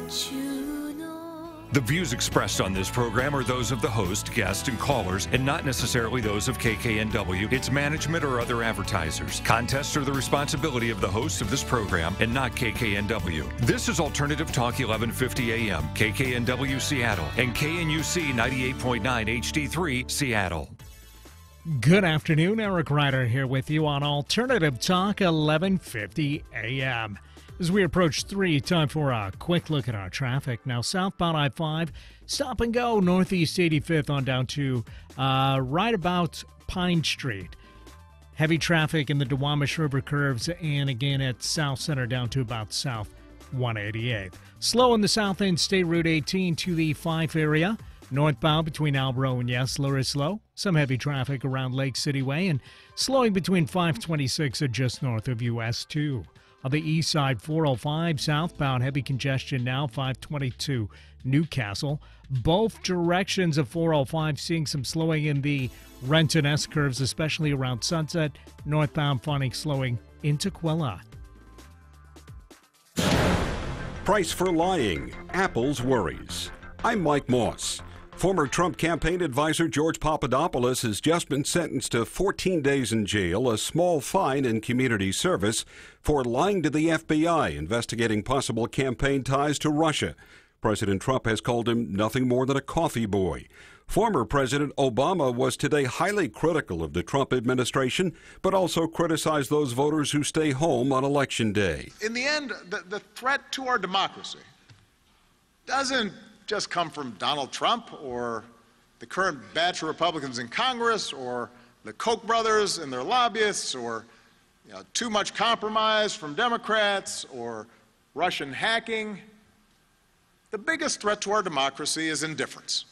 Don't you know? The views expressed on this program are those of the host, guests, and callers, and not necessarily those of KKNW, its management, or other advertisers. Contests are the responsibility of the host of this program and not KKNW. This is Alternative Talk 1150 AM, KKNW Seattle, and KNUC 98.9 HD3 Seattle. Good afternoon, Eric Ryder here with you on Alternative Talk 1150 AM. As we approach 3, time for a quick look at our traffic. Now, southbound I-5, stop and go, northeast 85th on down to right about Pine Street. Heavy traffic in the Duwamish River curves and again at South Center down to about South 188th. Slow in the south end, State Route 18 to the Fife area. Northbound between Albro and Yesler is slow. Some heavy traffic around Lake City Way and slowing between 526 and just north of US 2. On the east side, 405 southbound, heavy congestion now, 522 Newcastle. Both directions of 405 seeing some slowing in the Renton S curves, especially around Sunset. Northbound finding slowing into Quilla. Price for lying, Apple's worries. I'm Mike Moss. Former Trump campaign advisor George Papadopoulos has just been sentenced to 14 days in jail, a small fine, and community service for lying to the FBI investigating possible campaign ties to Russia. President Trump has called him nothing more than a coffee boy. Former President Obama was today highly critical of the Trump administration, but also criticized those voters who stay home on Election Day. In the end, the threat to our democracy doesn't just come from Donald Trump or the current batch of Republicans in Congress or the Koch brothers and their lobbyists or too much compromise from Democrats or Russian hacking. The biggest threat to our democracy is indifference.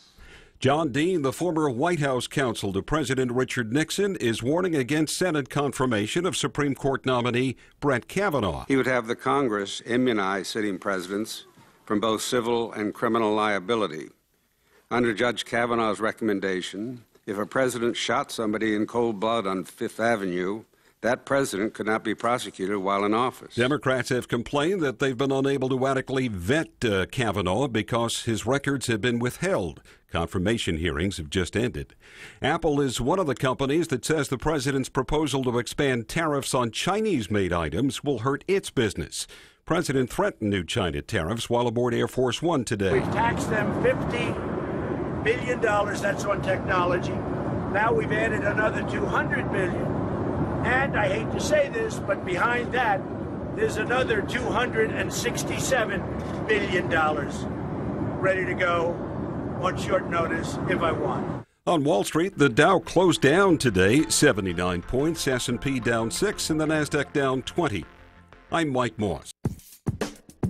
John Dean, the former White House counsel to President Richard Nixon, is warning against Senate confirmation of Supreme Court nominee Brett Kavanaugh. He would have the Congress immunize sitting presidents from both civil and criminal liability. Under Judge Kavanaugh's recommendation, if a president shot somebody in cold blood on Fifth Avenue, that president could not be prosecuted while in office. Democrats have complained that they've been unable to adequately vet Kavanaugh because his records have been withheld. Confirmation hearings have just ended. Apple is one of the companies that says the president's proposal to expand tariffs on Chinese-made items will hurt its business. President threatened new China tariffs while aboard Air Force One today. We've taxed them $50 billion, that's on technology. Now we've added another $200 billion. And I hate to say this, but behind that, there's another $267 billion ready to go on short notice if I want. On Wall Street, the Dow closed down today, 79 points, S&P down 6, and the Nasdaq down 20. I'm Mike Moss.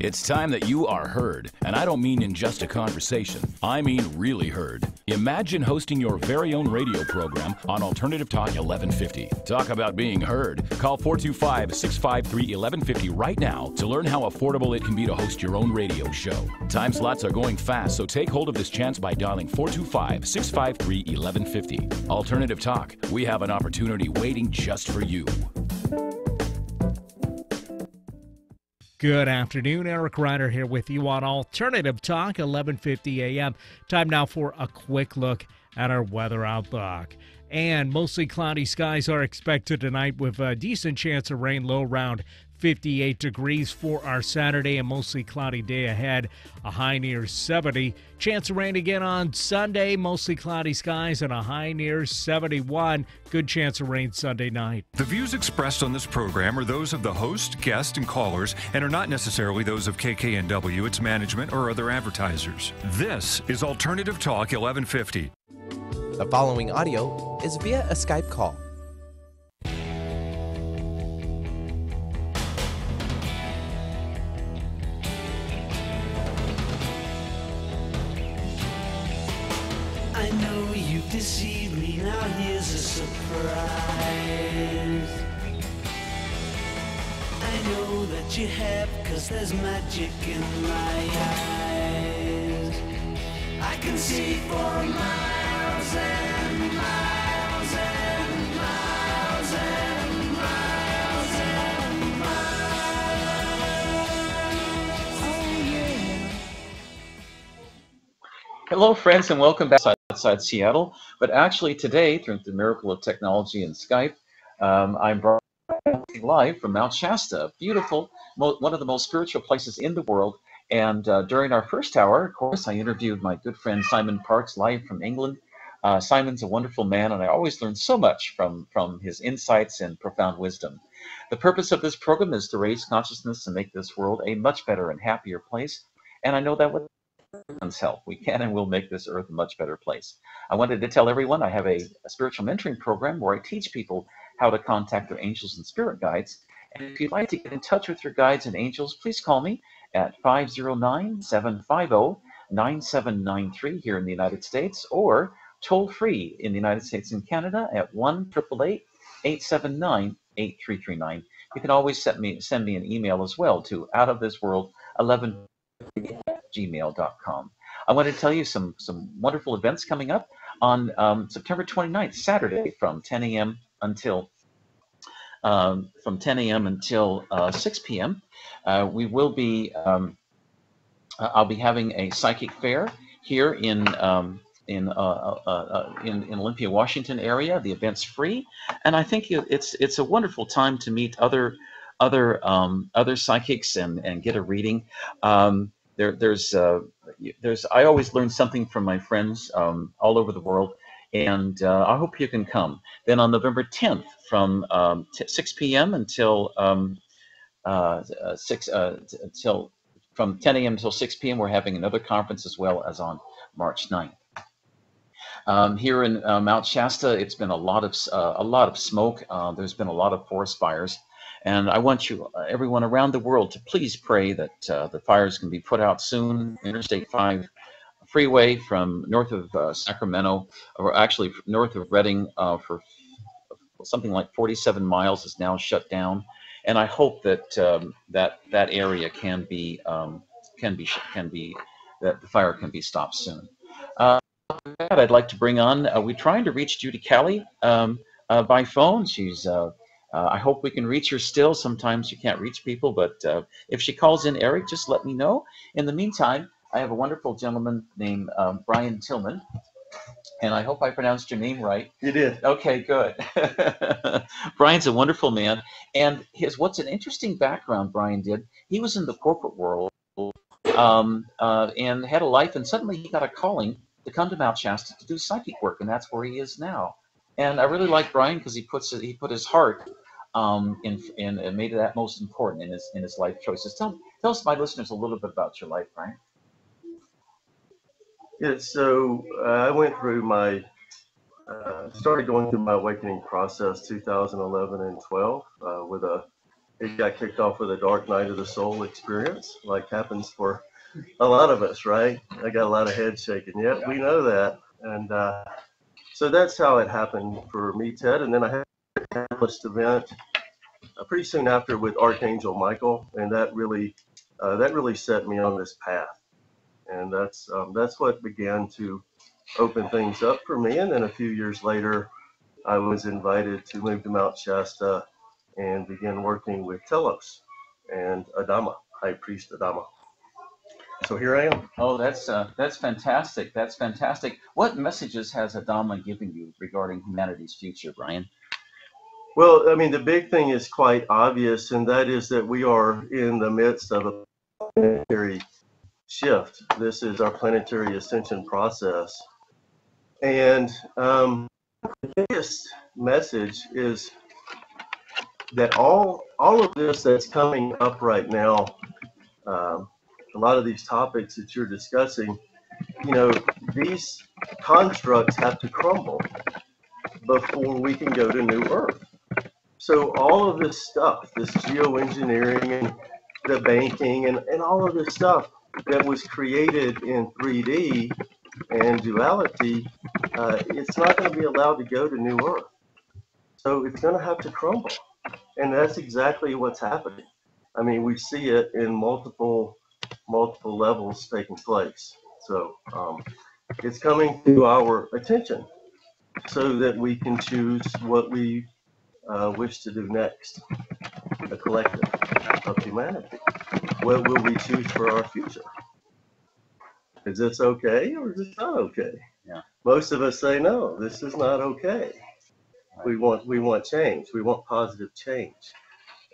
It's time that you are heard, and I don't mean in just a conversation. I mean really heard. Imagine hosting your very own radio program on Alternative Talk 1150. Talk about being heard. Call 425-653-1150 right now to learn how affordable it can be to host your own radio show. Time slots are going fast, so take hold of this chance by dialing 425-653-1150. Alternative Talk. We have an opportunity waiting just for you. Good afternoon, Eric Ryder here with you on Alternative Talk 1150 AM. Time now for a quick look at our weather outlook. And mostly cloudy skies are expected tonight with a decent chance of rain, low around 58 degrees for our Saturday, and mostly cloudy day ahead, a high near 70. Chance of rain again on Sunday, mostly cloudy skies and a high near 71. Good chance of rain Sunday night. The views expressed on this program are those of the host, guests, and callers, and are not necessarily those of KKNW, its management, or other advertisers. This is Alternative Talk 1150. The following audio is via a Skype call. I know you've deceived me, now here's a surprise. I know that you have, 'cause there's magic in my eyes. I can see for miles and miles and miles and miles and miles. Oh yeah. Hello, friends, and welcome back outside Seattle. But actually, today, through the miracle of technology and Skype, I'm broadcasting live from Mount Shasta, beautiful, one of the most spiritual places in the world. And during our first hour, of course, I interviewed my good friend Simon Parks live from England. Simon's a wonderful man, and I always learn so much from his insights and profound wisdom. The purpose of this program is to raise consciousness and make this world a much better and happier place. And I know that with everyone's help, we can and will make this earth a much better place. I wanted to tell everyone I have a spiritual mentoring program where I teach people how to contact their angels and spirit guides. And if you'd like to get in touch with your guides and angels, please call me at 509-750-9793 here in the United States, or toll free in the United States and Canada at 1-888-879-8339. You can always send me an email as well to outofthisworld11@gmail.com. I want to tell you some wonderful events coming up on September 29th, Saturday, from 10 a.m. until 6 p.m. We will be I'll be having a psychic fair here in Olympia, Washington area. The event's free, and I think it's a wonderful time to meet other psychics and get a reading. There's I always learn something from my friends all over the world, and I hope you can come. Then on November 10th, from 6 p.m. until from 10 a.m. until 6 p.m. we're having another conference, as well as on March 9th. Here in Mount Shasta, it's been a lot of smoke. There's been a lot of forest fires, and I want you, everyone around the world, to please pray that the fires can be put out soon. Interstate 5 freeway from north of Sacramento, or actually north of Redding, for something like 47 miles is now shut down, and I hope that that area can be that the fire can be stopped soon. I'd like to bring on, we're trying to reach Judy Kelly by phone. She's, I hope we can reach her still. Sometimes you can't reach people, but if she calls in, Eric, just let me know. In the meantime, I have a wonderful gentleman named Brian Tillman, and I hope I pronounced your name right. You did. Okay, good. Brian's a wonderful man, and what's an interesting background Brian did, he was in the corporate world and had a life, and suddenly he got a calling to come to Mount Shasta to do psychic work, and that's where he is now. And I really like Brian because he put his heart in and made that most important in his life choices. Tell us, my listeners, a little bit about your life, Brian. Yeah, so I went through started going through my awakening process 2011 and 12 it got kicked off with a dark night of the soul experience, like happens for a lot of us, right? I got a lot of head shaking. Yep, we know that. And so that's how it happened for me, Ted. And then I had a catalyst event pretty soon after with Archangel Michael, and that really set me on this path. And that's what began to open things up for me. And then a few years later, I was invited to move to Mount Shasta and begin working with Telos and Adama, High Priest Adama. So here I am. Oh, that's fantastic. That's fantastic. What messages has Adama given you regarding humanity's future, Brian? Well, I mean, the big thing is quite obvious, and that is that we are in the midst of a planetary shift. This is our planetary ascension process. And the biggest message is that all of this that's coming up right now, a lot of these topics that you're discussing, these constructs have to crumble before we can go to New Earth. So all of this stuff, this geoengineering and the banking and all of this stuff that was created in 3D and duality, it's not going to be allowed to go to New Earth. So it's going to have to crumble. And that's exactly what's happening. I mean, we see it in multiple levels taking place. So it's coming to our attention so that we can choose what we wish to do next, a collective of humanity. What will we choose for our future? Is this okay or is this not okay? Yeah. Most of us say no, this is not okay. Right. We want change. We want positive change.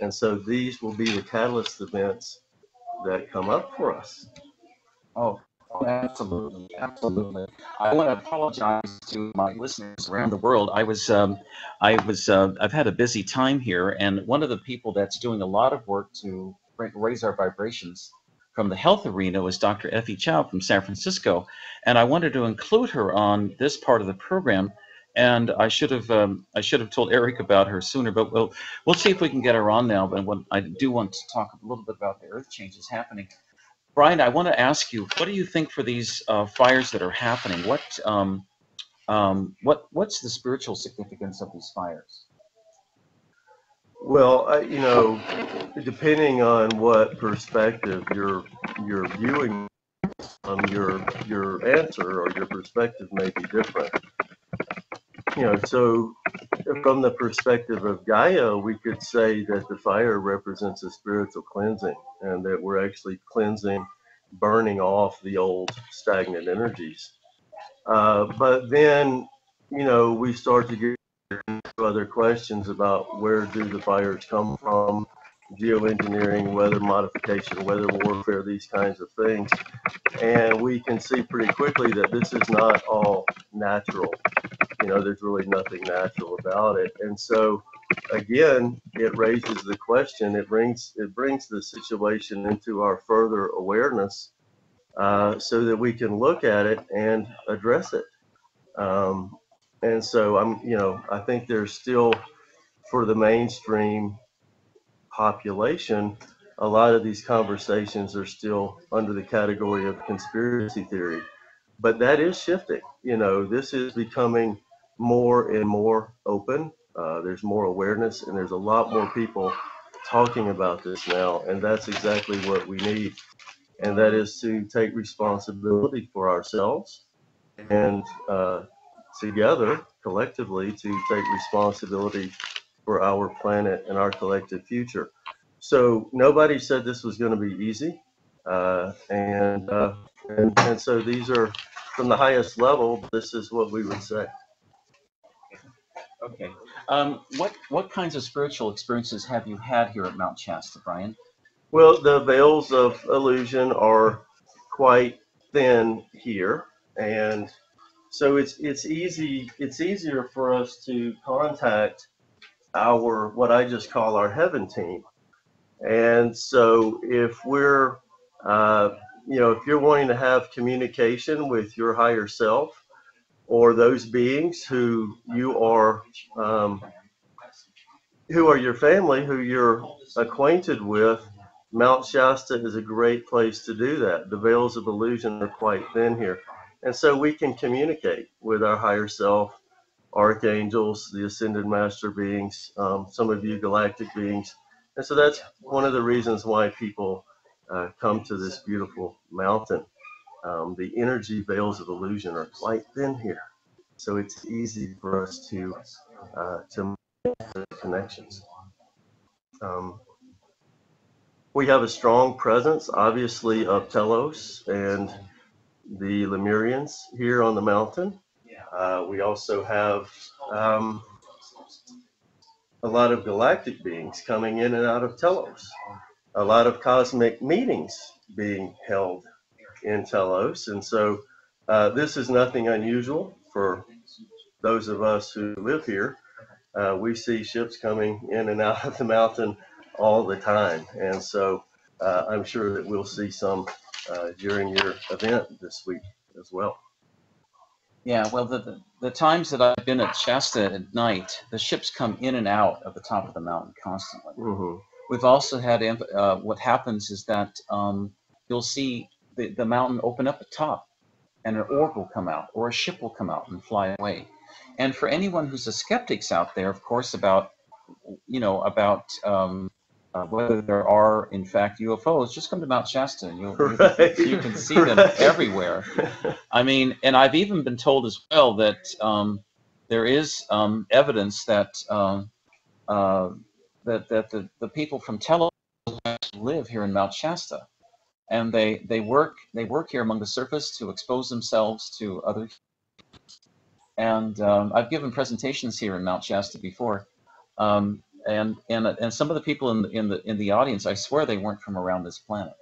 And so these will be the catalyst events that come up for us. Oh, absolutely, absolutely. I want to apologize to my listeners around the world. I've had a busy time here, and one of the people that's doing a lot of work to raise our vibrations from the health arena was Dr. Effie Chow from San Francisco, and I wanted to include her on this part of the program. And I should have told Eric about her sooner, but we'll see if we can get her on now. But I do want to talk a little bit about the earth changes happening. Brian, I want to ask you, what do you think for these fires that are happening? What's the spiritual significance of these fires? Well, you know, depending on what perspective you're viewing, your answer or your perspective may be different. You know, so from the perspective of Gaia, we could say that the fire represents a spiritual cleansing, and that we're actually cleansing, burning off the old stagnant energies. But then, you know, we start to get into other questions about where do the fires come from, geoengineering, weather modification, weather warfare, these kinds of things. And we can see pretty quickly that this is not all natural. You know, there's really nothing natural about it. And so, again, it raises the question. It brings the situation into our further awareness, so that we can look at it and address it. And so I think there's still, for the mainstream population, a lot of these conversations are still under the category of conspiracy theory. But that is shifting. You know, this is becoming more and more open. There's more awareness, and there's a lot more people talking about this now. And that's exactly what we need. And that is to take responsibility for ourselves and together, collectively, to take responsibility for our planet and our collective future. So nobody said this was going to be easy. And so these are, from the highest level, this is what we would say. Okay. What kinds of spiritual experiences have you had here at Mount Shasta, Brian? Well, the veils of illusion are quite thin here, and so it's easier for us to contact our, what I just call our heaven team. And so if we're if you're wanting to have communication with your higher self, or those beings who are your family, who you're acquainted with, Mount Shasta is a great place to do that. The veils of illusion are quite thin here. And so we can communicate with our higher self, archangels, the ascended master beings, some of you galactic beings. And so that's one of the reasons why people come to this beautiful mountain. The energy veils of illusion are quite thin here. So it's easy for us to make the connections. We have a strong presence, obviously, of Telos and the Lemurians here on the mountain. We also have a lot of galactic beings coming in and out of Telos. A lot of cosmic meetings being held in Telos. And so this is nothing unusual for those of us who live here. We see ships coming in and out of the mountain all the time. And so I'm sure that we'll see some during your event this week as well. Yeah, well, the times that I've been at Shasta at night, the ships come in and out of the top of the mountain constantly. Mm-hmm. We've also had, what happens is that you'll see the mountain open up at top, and an orb will come out, or a ship will come out and fly away. And for anyone who's a skeptics out there, of course, about whether there are, in fact, UFOs, just come to Mount Shasta, and you can see them everywhere. I mean, and I've even been told as well that there is evidence that that the people from Tel Aviv live here in Mount Shasta. and they work here among the surface to expose themselves to other. And I've given presentations here in Mount Shasta before, and some of the people in the audience, I swear they weren't from around this planet.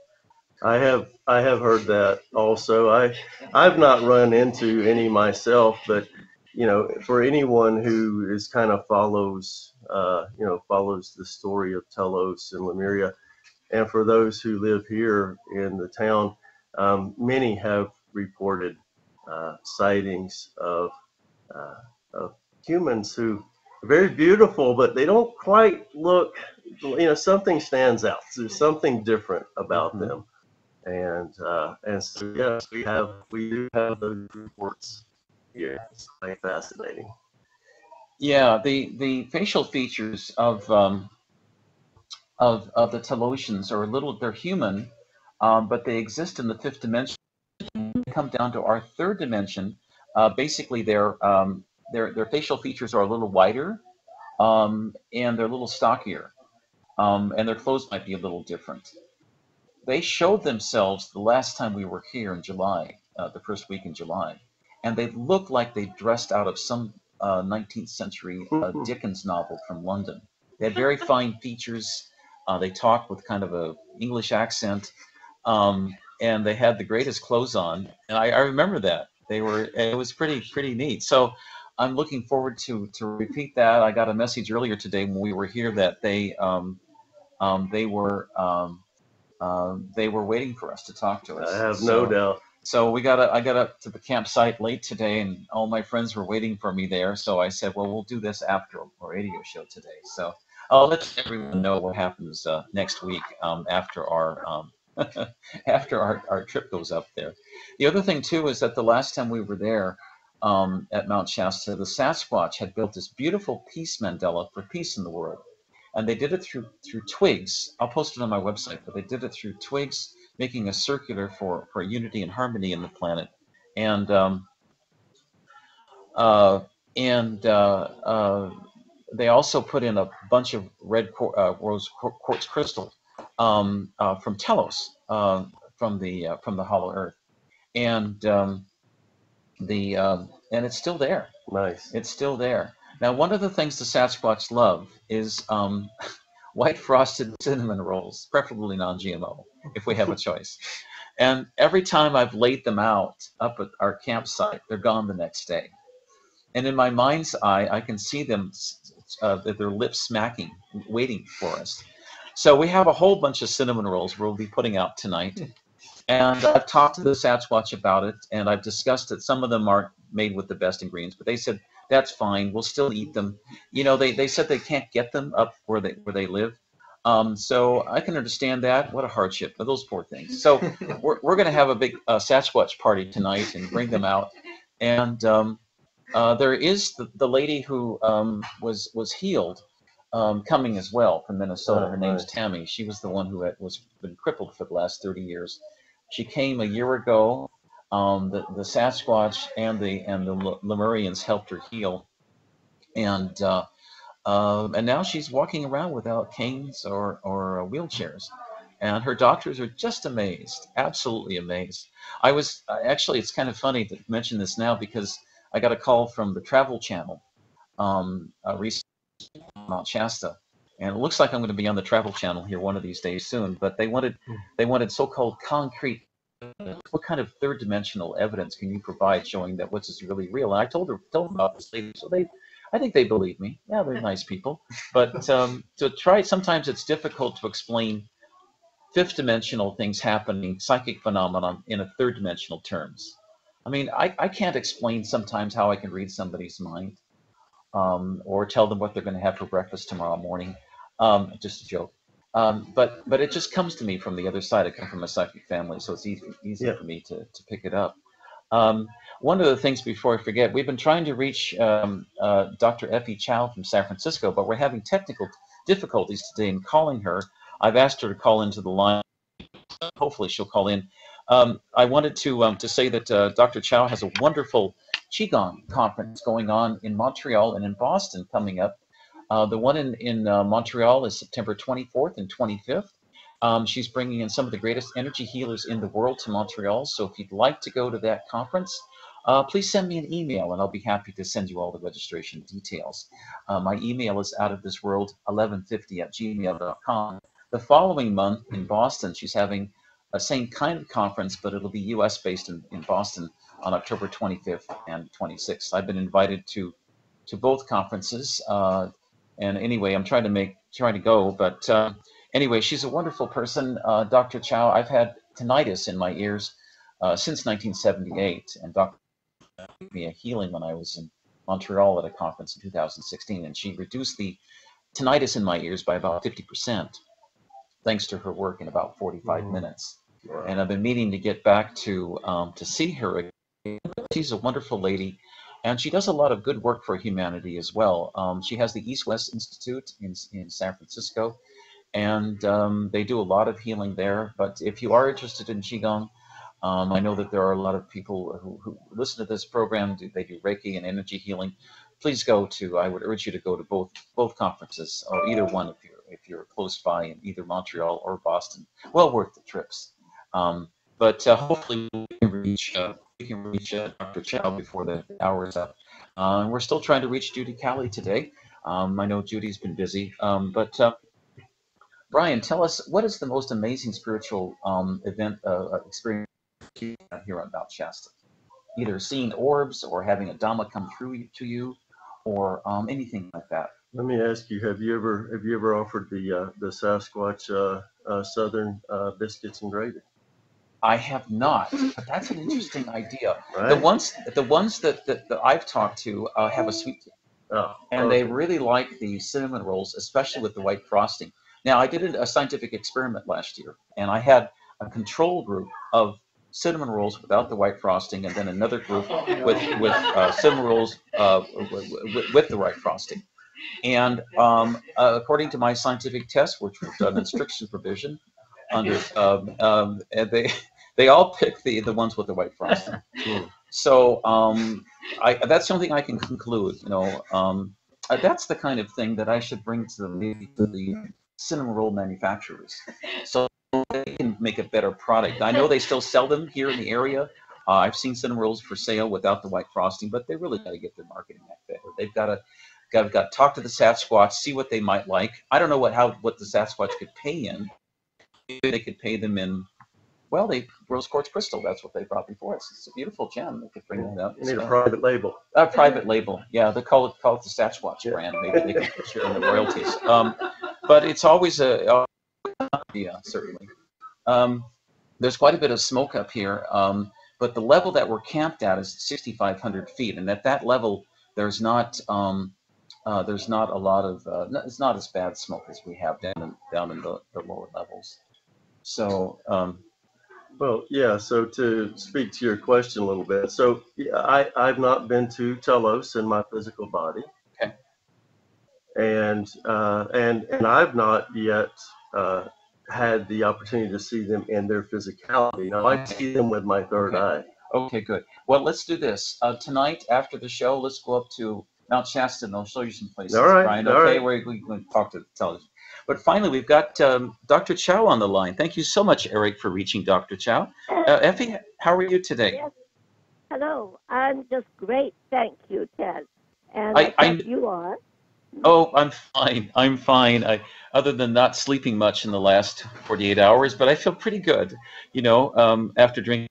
I have heard that also. I've not run into any myself, but you know, for anyone who is kind of follows the story of Telos and Lemuria, and for those who live here in the town, many have reported sightings of humans who are very beautiful, but they don't quite look. You know, something stands out. There's something different about them. And so yes, we do have those reports. Yeah, it's quite fascinating. Yeah, the facial features of the Telosians are they're human, but they exist in the fifth dimension. They come down to our third dimension. Basically, their facial features are a little wider, and they're a little stockier, and their clothes might be a little different. They showed themselves the last time we were here in July, the first week in July, and they looked like they dressed out of some 19th century Dickens novel from London. They had very fine features. They talked with kind of a English accent, and they had the greatest clothes on. And I remember that. It was pretty neat. So I'm looking forward to repeat that. I got a message earlier today when we were here that they were waiting for us to talk to us. I have no doubt. So I got up to the campsite late today, and all my friends were waiting for me there. So I said, well, we'll do this after our radio show today. So I'll let everyone know what happens next week after our after our trip goes up there. The other thing too is that the last time we were there at Mount Shasta, the Sasquatch had built this beautiful peace mandala for peace in the world. And they did it through twigs. I'll post it on my website, but they did it through twigs, making a circular for unity and harmony in the planet. And they also put in a bunch of red rose quartz crystal from Telos, from the Hollow Earth, and it's still there. Nice. It's still there. Now, one of the things the Sasquatch love is white frosted cinnamon rolls, preferably non-GMO, if we have a choice. And every time I've laid them out up at our campsite, they're gone the next day. And in my mind's eye, I can see them, their lips smacking, waiting for us. So we have a whole bunch of cinnamon rolls we'll be putting out tonight. And I've talked to the Sasquatch about it, and I've discussed it. Some of them aren't made with the best ingredients, but they said, that's fine. We'll still eat them. You know, they said they can't get them up where they live. So I can understand that. What a hardship for those poor things. So we're going to have a big Sasquatch party tonight and bring them out. And there is the lady who was healed coming as well from Minnesota. Her name's Tammy. She was the one who was been crippled for the last 30 years. She came a year ago. The Sasquatch and the Lemurians helped her heal, and now she's walking around without canes or wheelchairs, and her doctors are just amazed, absolutely amazed. I was actually, it's kind of funny to mention this now because I got a call from the Travel Channel recently on Mount Shasta, and it looks like I'm going to be on the Travel Channel here one of these days soon. But they wanted so-called concrete. What kind of third-dimensional evidence can you provide showing that what's is really real? And I told them about this lady, so I think they believe me. Yeah, they're nice people. But to try, sometimes it's difficult to explain fifth-dimensional things happening, psychic phenomenon, in a third-dimensional terms. I mean, I can't explain sometimes how I can read somebody's mind or tell them what they're going to have for breakfast tomorrow morning. Just a joke. But it just comes to me from the other side. I come from a psychic family, so it's easy for me to pick it up. One of the things, before I forget, we've been trying to reach Dr. Effie Chow from San Francisco, but we're having technical difficulties today in calling her. I've asked her to call into the line. Hopefully she'll call in. I wanted to say that Dr. Chow has a wonderful Qigong conference going on in Montreal and in Boston coming up. The one in Montreal is September 24th and 25th, She's bringing in some of the greatest energy healers in the world to Montreal. So if you'd like to go to that conference, please send me an email and I'll be happy to send you all the registration details. My email is outofthisworld1150@gmail.com. The following month in Boston, she's having a same kind of conference, but it'll be US based in Boston on October 25th and 26th. I've been invited to both conferences. And anyway, I'm trying to go, but anyway, she's a wonderful person, Dr. Chow. I've had tinnitus in my ears since 1978, and Dr. gave me a healing when I was in Montreal at a conference in 2016, and she reduced the tinnitus in my ears by about 50%, thanks to her work in about 45 minutes. Wow. And I've been meaning to get back to see her again. She's a wonderful lady, and she does a lot of good work for humanity as well. She has the East-West Institute in San Francisco, and they do a lot of healing there. But if you are interested in Qigong, I know that there are a lot of people who listen to this program. They do Reiki and energy healing. Please go to. I would urge you to go to both conferences, or either one if you're close by in either Montreal or Boston. Well worth the trips. But hopefully we can reach Dr. Chow before the hour is up. We're still trying to reach Judy Callie today. I know Judy's been busy, but Brian, tell us, what is the most amazing spiritual experience you had here on Mount Shasta? Either seeing orbs or having a Dhamma come through to you, or anything like that. Let me ask you: Have you ever offered the Sasquatch Southern biscuits and gravy? I have not, but that's an interesting idea. Right. The ones that I've talked to have a sweet tooth, and they really like the cinnamon rolls, especially with the white frosting. Now, I did a scientific experiment last year, and I had a control group of cinnamon rolls without the white frosting, and then another group with cinnamon rolls with the white frosting. And according to my scientific tests, which were done in strict supervision, under they all pick the ones with the white frosting. So that's the only thing I can conclude. That's the kind of thing that I should bring to the cinnamon roll manufacturers, so they can make a better product. I know they still sell them here in the area. I've seen cinnamon rolls for sale without the white frosting, but they really got to get their marketing act better. They've got to talk to the Sasquatch, see what they might like. I don't know what the Sasquatch could pay in. They could pay them in, well, rose quartz crystal. That's what they brought before us. It's a beautiful gem. They could bring that up. You need a private label. A private label. Yeah, they call it the Sasquatch brand. Maybe they could share in the royalties. But it's always a idea, certainly. There's quite a bit of smoke up here, but the level that we're camped at is 6,500 feet, and at that level, there's not a lot of it's not as bad smoke as we have down in the lower levels. So well, yeah, so to speak to your question a little bit, so yeah, I've not been to Telos in my physical body. Okay. And I've not yet had the opportunity to see them in their physicality. Now I see them with my third eye. Okay, good. Well, let's do this. Tonight, after the show, let's go up to Mount Shasta and I'll show you some places, all right, Brian. all Okay, right. we can talk to the television. But finally, we've got Dr. Chow on the line. Thank you so much, Eric, for reaching Dr. Chow. Effie, how are you today? Yes. Hello. I'm just great. Thank you, Ted. And I think you are. Oh, I'm fine. I'm fine. Other than not sleeping much in the last 48 hours, but I feel pretty good. After drinking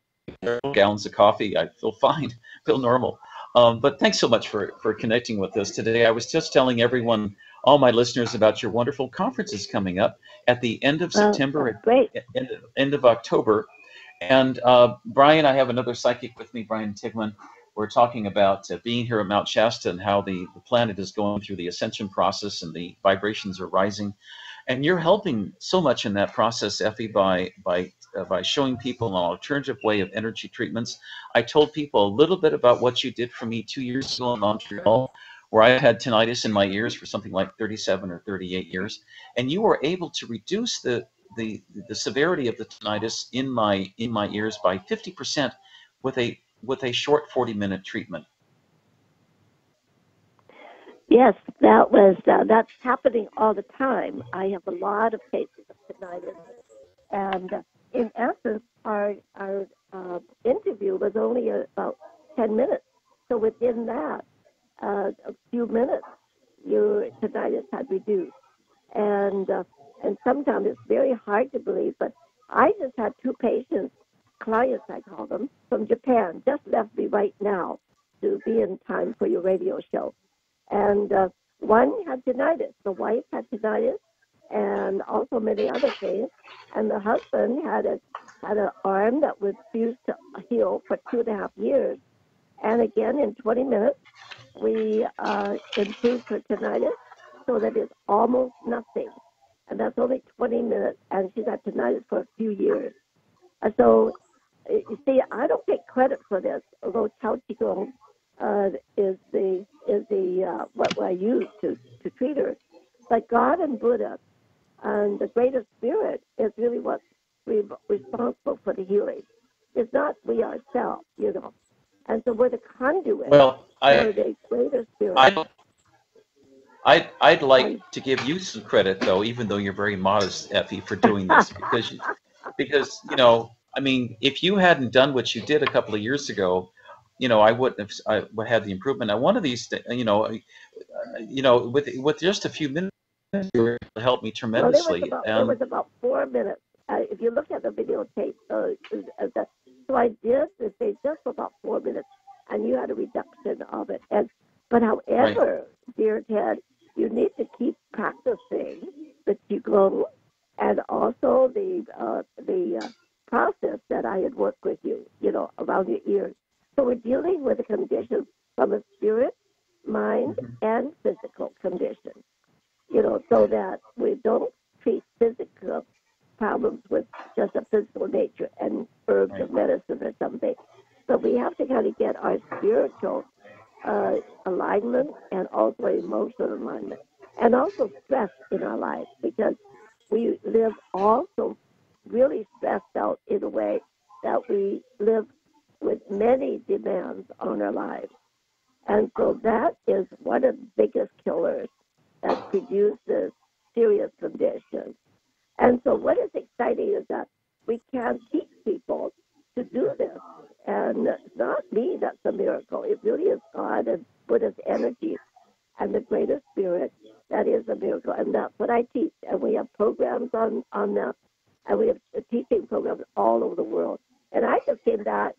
gallons of coffee, I feel fine, feel normal. But thanks so much for connecting with us today. I was just telling everyone, all my listeners, about your wonderful conferences coming up at the end of September, end of October. And Brian, I have another psychic with me, Brian Tigman. We're talking about being here at Mount Shasta and how the planet is going through the ascension process and the vibrations are rising. And you're helping so much in that process, Effie, by showing people an alternative way of energy treatments. I told people a little bit about what you did for me 2 years ago in Montreal, where I had tinnitus in my ears for something like 37 or 38 years, and you were able to reduce the severity of the tinnitus in my ears by 50% with a short 40-minute treatment. Yes, that's happening all the time. I have a lot of cases of tinnitus, And in essence, our interview was only about 10 minutes. So within that, a few minutes, your tinnitus had reduced. And sometimes it's very hard to believe, but I just had two patients, clients I call them, from Japan, just left me right now to be in time for your radio show. And one had tinnitus. The wife had tinnitus and also many other things. And the husband had an arm that refused to heal for 2.5 years. And again, in 20 minutes, we improved her tinnitus so that it's almost nothing. And that's only 20 minutes, and she's had tinnitus for a few years. So, you see, I don't take credit for this, although Chao Qigong is what I use to treat her. But God and Buddha and the greater spirit is really what's responsible for the healing. It's not we ourselves, And so we're the conduit for the greater spirit. I'd like to give you some credit, though, even though you're very modest, Effie, for doing this, because I mean, if you hadn't done what you did a couple of years ago, I wouldn't have. I would have the improvement. Now, one of these, with just a few minutes, you were able to help me tremendously. Well, it was about 4 minutes. If you look at the videotape, so I did say just about 4 minutes, and you had a reduction of it. But however, dear Ted, you need to keep practicing the Qigong and also the process that I had worked with you, around your ears. So we're dealing with a condition from a spirit, mind, and physical condition, so that we don't treat physical problems with just a physical nature and herbs of medicine or something. But we have to kind of get our spiritual alignment and also emotional alignment, and also stress in our lives, because we live also really stressed out in a way that we live with many demands on our lives. And so that is one of the biggest killers that produces serious conditions. And so what is exciting is that we can teach people to do this. And it's not me that's a miracle. It really is God and Buddha's energy and the greater spirit that is a miracle. And that's what I teach. And we have programs on that. And we have teaching programs all over the world. And I just came back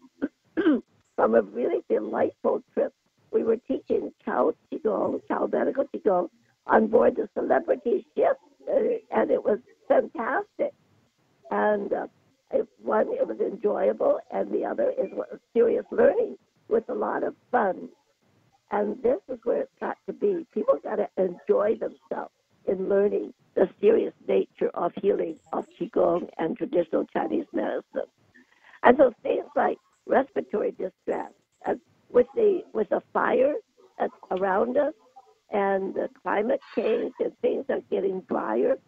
from a really delightful trip. We were teaching Chao Medical Qigong, on board the Celebrity ship. And it was fantastic. And one, it was enjoyable, and the other is serious learning with a lot of fun. And this is where it's got to be. People got to enjoy themselves in learning the serious nature of healing of Qigong and traditional Chinese medicine. And so things like respiratory distress, and with the fire that's around us and the climate change and things are getting drier,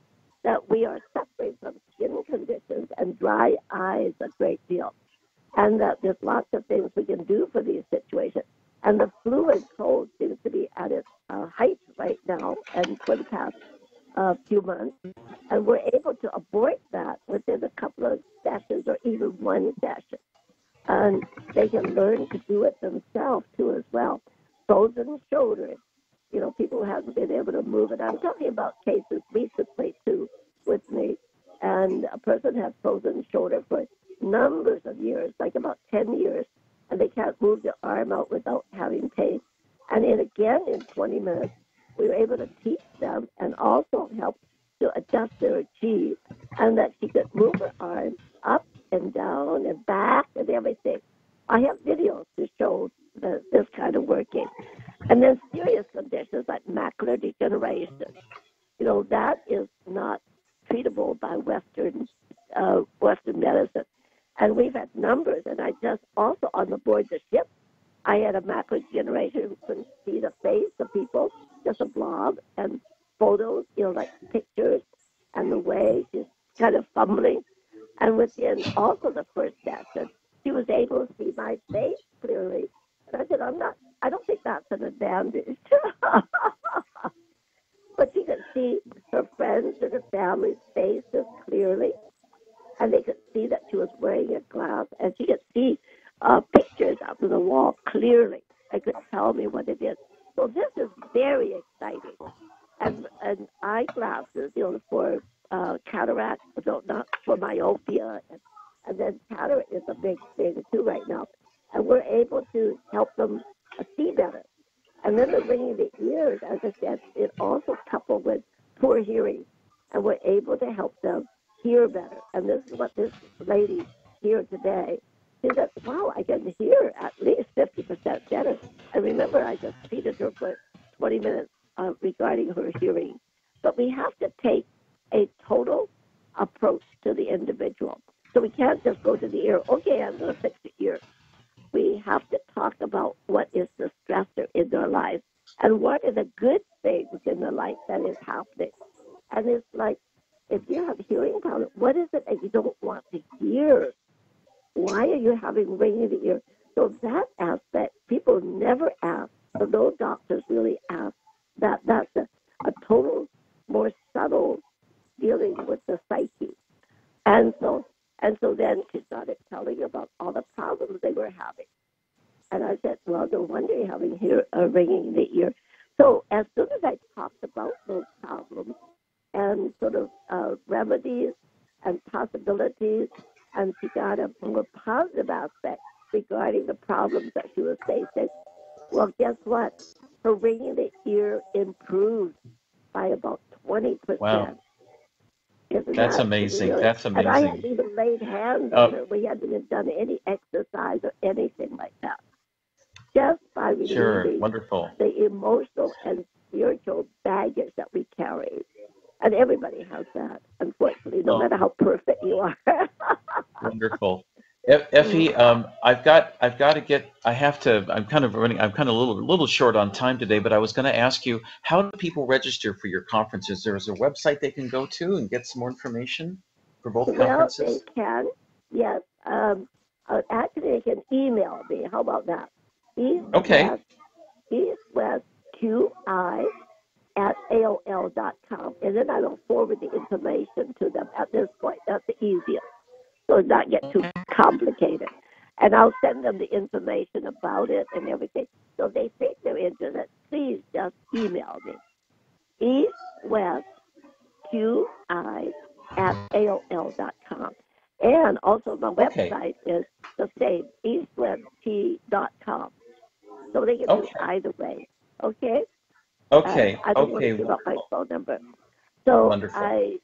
that we are suffering from skin conditions and dry eyes a great deal. And that there's lots of things we can do for these situations. And the flu and cold seems to be at its height right now and for the past few months. And we're able to abort that within a couple of sessions or even one session. And they can learn to do it themselves, too, as well. Frozen shoulders, people who haven't been able to move it. I'm talking about cases recently, too, with me. And a person had frozen shoulder for numbers of years, like about 10 years, and they can't move their arm out without having pain. And in 20 minutes, we were able to teach them and also help to adjust their chi, and that she could move her arm up and down and back and everything. I have videos to show this kind of working. And then serious conditions like macular degeneration, that is not treatable by Western medicine. And we've had numbers, and I just also on the board the ship, I had a macular degeneration who couldn't see the face of people, just a blob, and photos, like pictures, and the way she's kind of fumbling. And within also the first session, she was able to see my face clearly. And I said, I don't think that's an advantage. But she could see her friends and her family's faces clearly. and they could see that she was wearing a glass, and she could see pictures up on the wall clearly. They could tell me what it is. So this is very exciting. And eyeglasses, for cataract, so not for myopia, and then cataract is a big thing too right now. And we're able to help them see better. And then the ringing the ears, as I said, it also coupled with poor hearing, and we're able to help them hear better. And this is what this lady here today, she said, wow, I can hear at least 50% better. And remember, I just treated her for 20 minutes regarding her hearing. But we have to take a total approach to the individual. So we can't just go to the ear, okay, I'm going to fix the ear. We have to talk about what is the stressor in their life and what are the good things in their life that is happening. And it's like, if you have hearing problems, what is it that you don't want to hear? Why are you having ringing in the ear? So that aspect, people never ask, or no doctors really ask, that's a total, more subtle dealing with the psyche. And so then she started telling about all the problems they were having. And I said, well, no wonder you're having ringing in the ear. So as soon as I talked about those problems and sort of remedies and possibilities, and she got a more positive aspect regarding the problems that she was facing, well, guess what? Her ringing in the ear improved by about 20%. Wow. That's amazing. Really? That's amazing. And I hadn't even laid hands on her. We hadn't even done any exercise or anything like that. Just by relieving the emotional and spiritual baggage that we carry. And everybody has that, unfortunately, no matter how perfect you are. Wonderful. Effie, I've got to get. I'm kind of a little short on time today, but I was going to ask you, how do people register for your conferences? Is there a website they can go to and get some more information for both conferences? Well, they can. Yes. Actually, they can email me. How about that? eastwestqi@aol.com, and then I don't forward the information to them at this point. That's the easiest. So not get too complicated. And I'll send them the information about it and everything. So if they think they're interested, please just email me. eastwestqi@aol.com. And also my website is the same, eastwestqi.com. So they can do either way. Okay? I don't want to give up my phone number. So wonderful.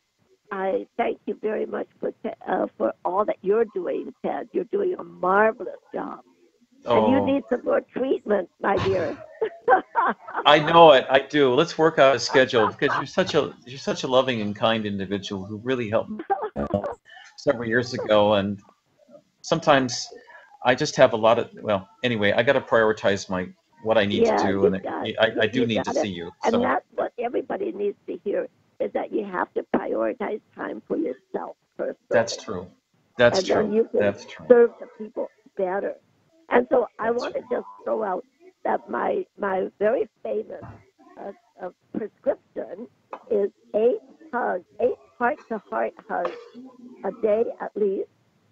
I thank you very much for all that you're doing, Ted. You're doing a marvelous job. And you need some more treatment, my dear. I know it. I do. Let's work out a schedule because you're such a loving and kind individual who really helped me several years ago. And sometimes I just have a lot of. Well, anyway, I got to prioritize what I need to do, and I do need to see you. And that's what everybody needs to hear. Is that you have to prioritize time for yourself first. That's true. That's true. And then you can serve the people better. And so I want to just throw out that my very famous prescription is 8 heart-to-heart hugs a day at least,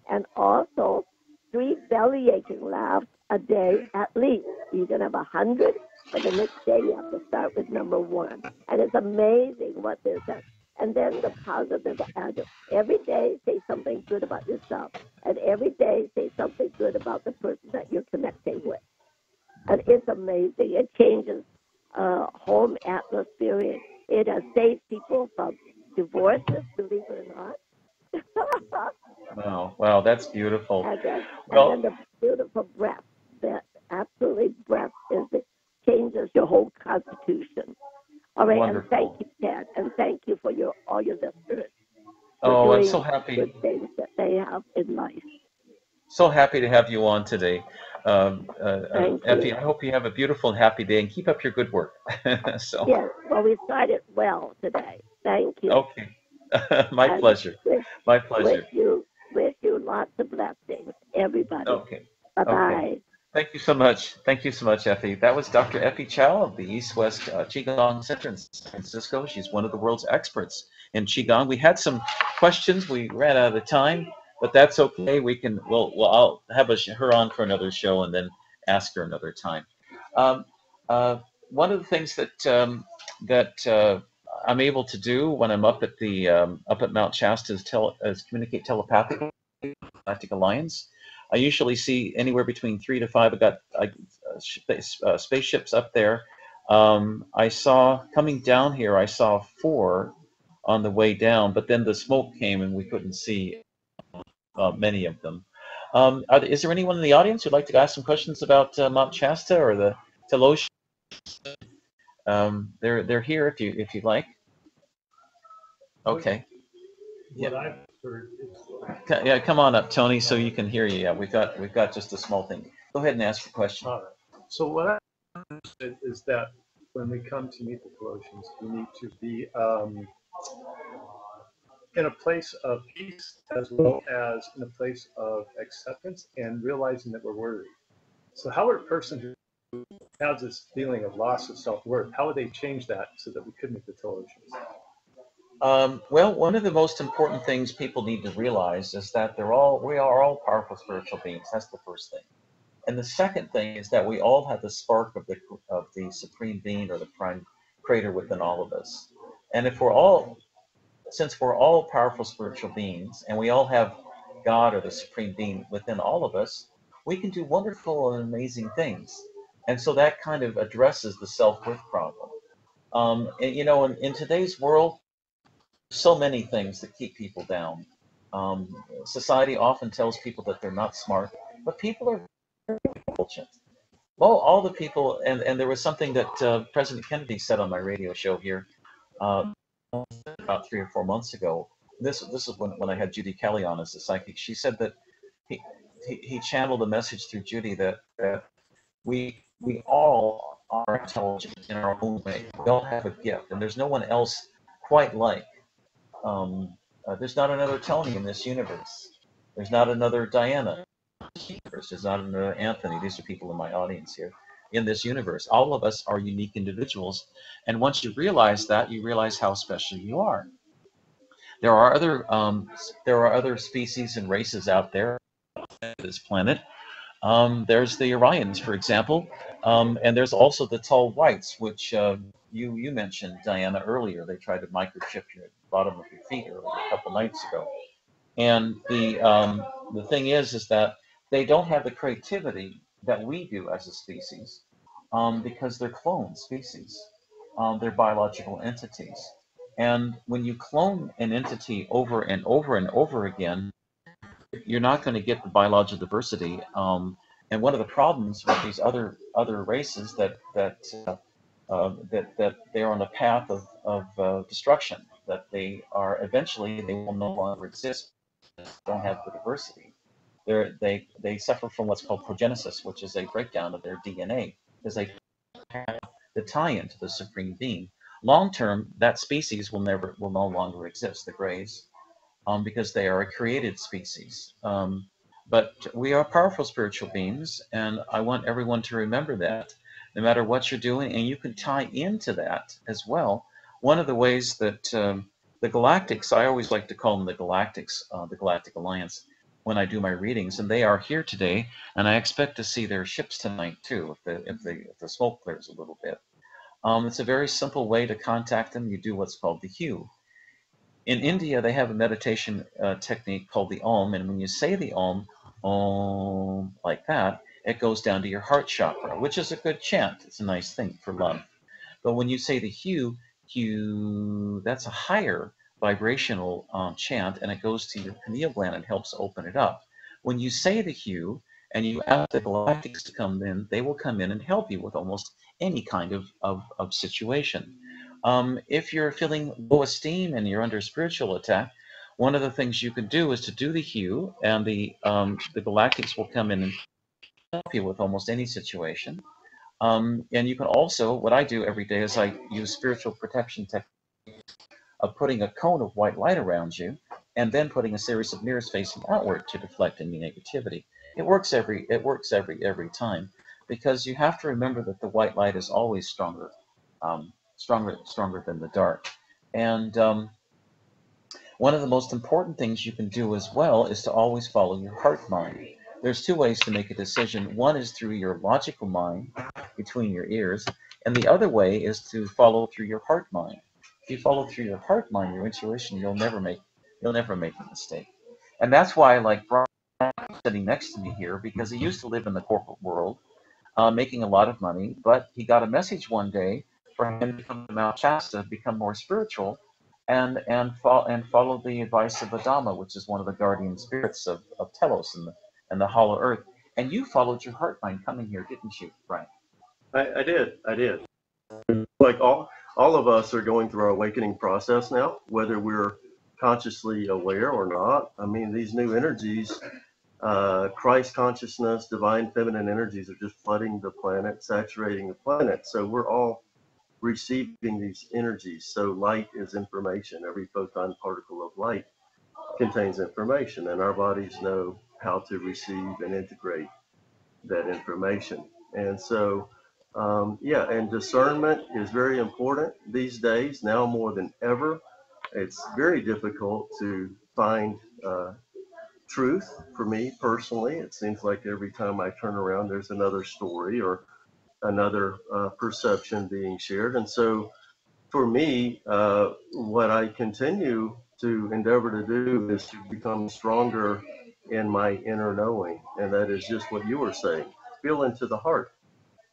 and also 3 belly-aching laughs a day at least. You can have 100, but the next day you have to start with number 1. And it's amazing what this does. And then the positive attitude. Every day say something good about yourself. And every day say something good about the person that you're connecting with. And it's amazing. It changes home atmosphere. It has saved people from divorces, believe it or not. Wow, that's beautiful. And then the beautiful breath. That absolutely breath changes your whole constitution. All right, wonderful. And thank you, Ted, and thank you for all your listeners. I'm so happy. Good things that they have in life. So happy to have you on today, Effie. I hope you have a beautiful and happy day, and keep up your good work. Yes, well, we started well today. Thank you. Okay, my pleasure. My pleasure. Wish you lots of blessings, everybody. Okay. Bye-bye. Okay. Thank you so much. Thank you so much, Effie. That was Dr. Effie Chow of the East West Qigong Center in San Francisco. She's one of the world's experts in Qigong. We had some questions. We ran out of time, but that's okay. I'll have her on for another show and then ask her another time. One of the things that I'm able to do when I'm up at Mount Shasta is communicate telepathically with the Galactic Alliance. I usually see anywhere between 3 to 5. I got spaceships up there. I saw coming down here. I saw 4 on the way down, but then the smoke came and we couldn't see many of them. Is there anyone in the audience who'd like to ask some questions about Mount Shasta or the Telos? They're here if you'd like. Okay. What I've heard is, Yeah, come on up, Tony, so you can hear you. Yeah, we've got just a small thing. Go ahead and ask your question. all right. So what I understood is that when we come to meet the Colossians, we need to be in a place of peace as well as in a place of acceptance and realizing that we're worthy. So how would a person who has this feeling of loss of self-worth, how would they change that so that we could meet the Colossians? Well, one of the most important things people need to realize is that we are all powerful spiritual beings. That's the first thing. And the second thing is that we all have the spark of the supreme being or the prime creator within all of us. And since we're all powerful spiritual beings and we all have God or the supreme being within all of us, we can do wonderful and amazing things. And so that kind of addresses the self-worth problem. And, in today's world, so many things that keep people down. Society often tells people that they're not smart, but people are very intelligent. Well, all the people, and there was something that President Kennedy said on my radio show here about 3 or 4 months ago. This is when I had Judy Kelly on as a psychic. She said that he channeled a message through Judy that we all are intelligent in our own way. We all have a gift, and there's no one else quite like. There's not another Tony in this universe. There's not another Diana in this universe. There's not another Anthony. These are people in my audience here. In this universe, all of us are unique individuals, and once you realize that, you realize how special you are. There are other species and races out there on this planet. There's the Orions, for example, and there's also the tall whites, which you mentioned, Diana, earlier. They tried to microchip your bottom of your feet a couple nights ago. And the thing is that they don't have the creativity that we do as a species, because they're clone species. They're biological entities. And when you clone an entity over and over and over again, you're not going to get the biological diversity. And one of the problems with these other races that they're on a path of destruction. That they will no longer exist. They don't have the diversity. They suffer from what's called progenesis, which is a breakdown of their DNA, because they have the tie-in to the supreme being. Long term, that species will no longer exist. The Greys. Because they are a created species. But we are powerful spiritual beings, and I want everyone to remember that, no matter what you're doing, and you can tie into that as well. One of the ways that the Galactics, I always like to call them the Galactics, the Galactic Alliance, when I do my readings, and they are here today, and I expect to see their ships tonight too, if the smoke clears a little bit. It's a very simple way to contact them. You do what's called the hue. In India, they have a meditation technique called the Om, and when you say the Om, like that, it goes down to your heart chakra, which is a good chant. It's a nice thing for love. But when you say the Hue, that's a higher vibrational chant, and it goes to your pineal gland and helps open it up. When you say the Hue and you ask the Galactics to come in, they will come in and help you with almost any kind of situation. If you're feeling low esteem and you're under spiritual attack, one of the things you can do is to do the hue, and the Galactics will come in and help you with almost any situation. And you can also, what I do every day is I use spiritual protection techniques of putting a cone of white light around you, and then putting a series of mirrors facing outward to deflect any negativity. It works every time, because you have to remember that the white light is always stronger. Stronger than the dark. And One of the most important things you can do as well is to always follow your heart mind. There's two ways to make a decision. One is through your logical mind, between your ears, and the other way is to follow through your heart mind. If you follow through your heart mind, your intuition, you'll never make a mistake. And that's why I like Brian sitting next to me here, because he used to live in the corporate world, making a lot of money, but he got a message one day for him to come to Mount Shasta, become more spiritual, and follow the advice of Adama, which is one of the guardian spirits of Telos and the Hollow Earth. And you followed your heart mind coming here, didn't you, Brian? I did. Like all of us are going through our awakening process now, whether we're consciously aware or not. I mean, these new energies, Christ consciousness, divine feminine energies are just flooding the planet, saturating the planet. So we're all receiving these energies. So light is information. Every photon particle of light contains information, and our bodies know how to receive and integrate that information. And so, and discernment is very important these days, now more than ever. It's very difficult to find truth for me personally. It seems like every time I turn around, there's another story or another perception being shared. And so, for me, what I continue to endeavor to do is to become stronger in my inner knowing. And that is just what you were saying. Feel into the heart.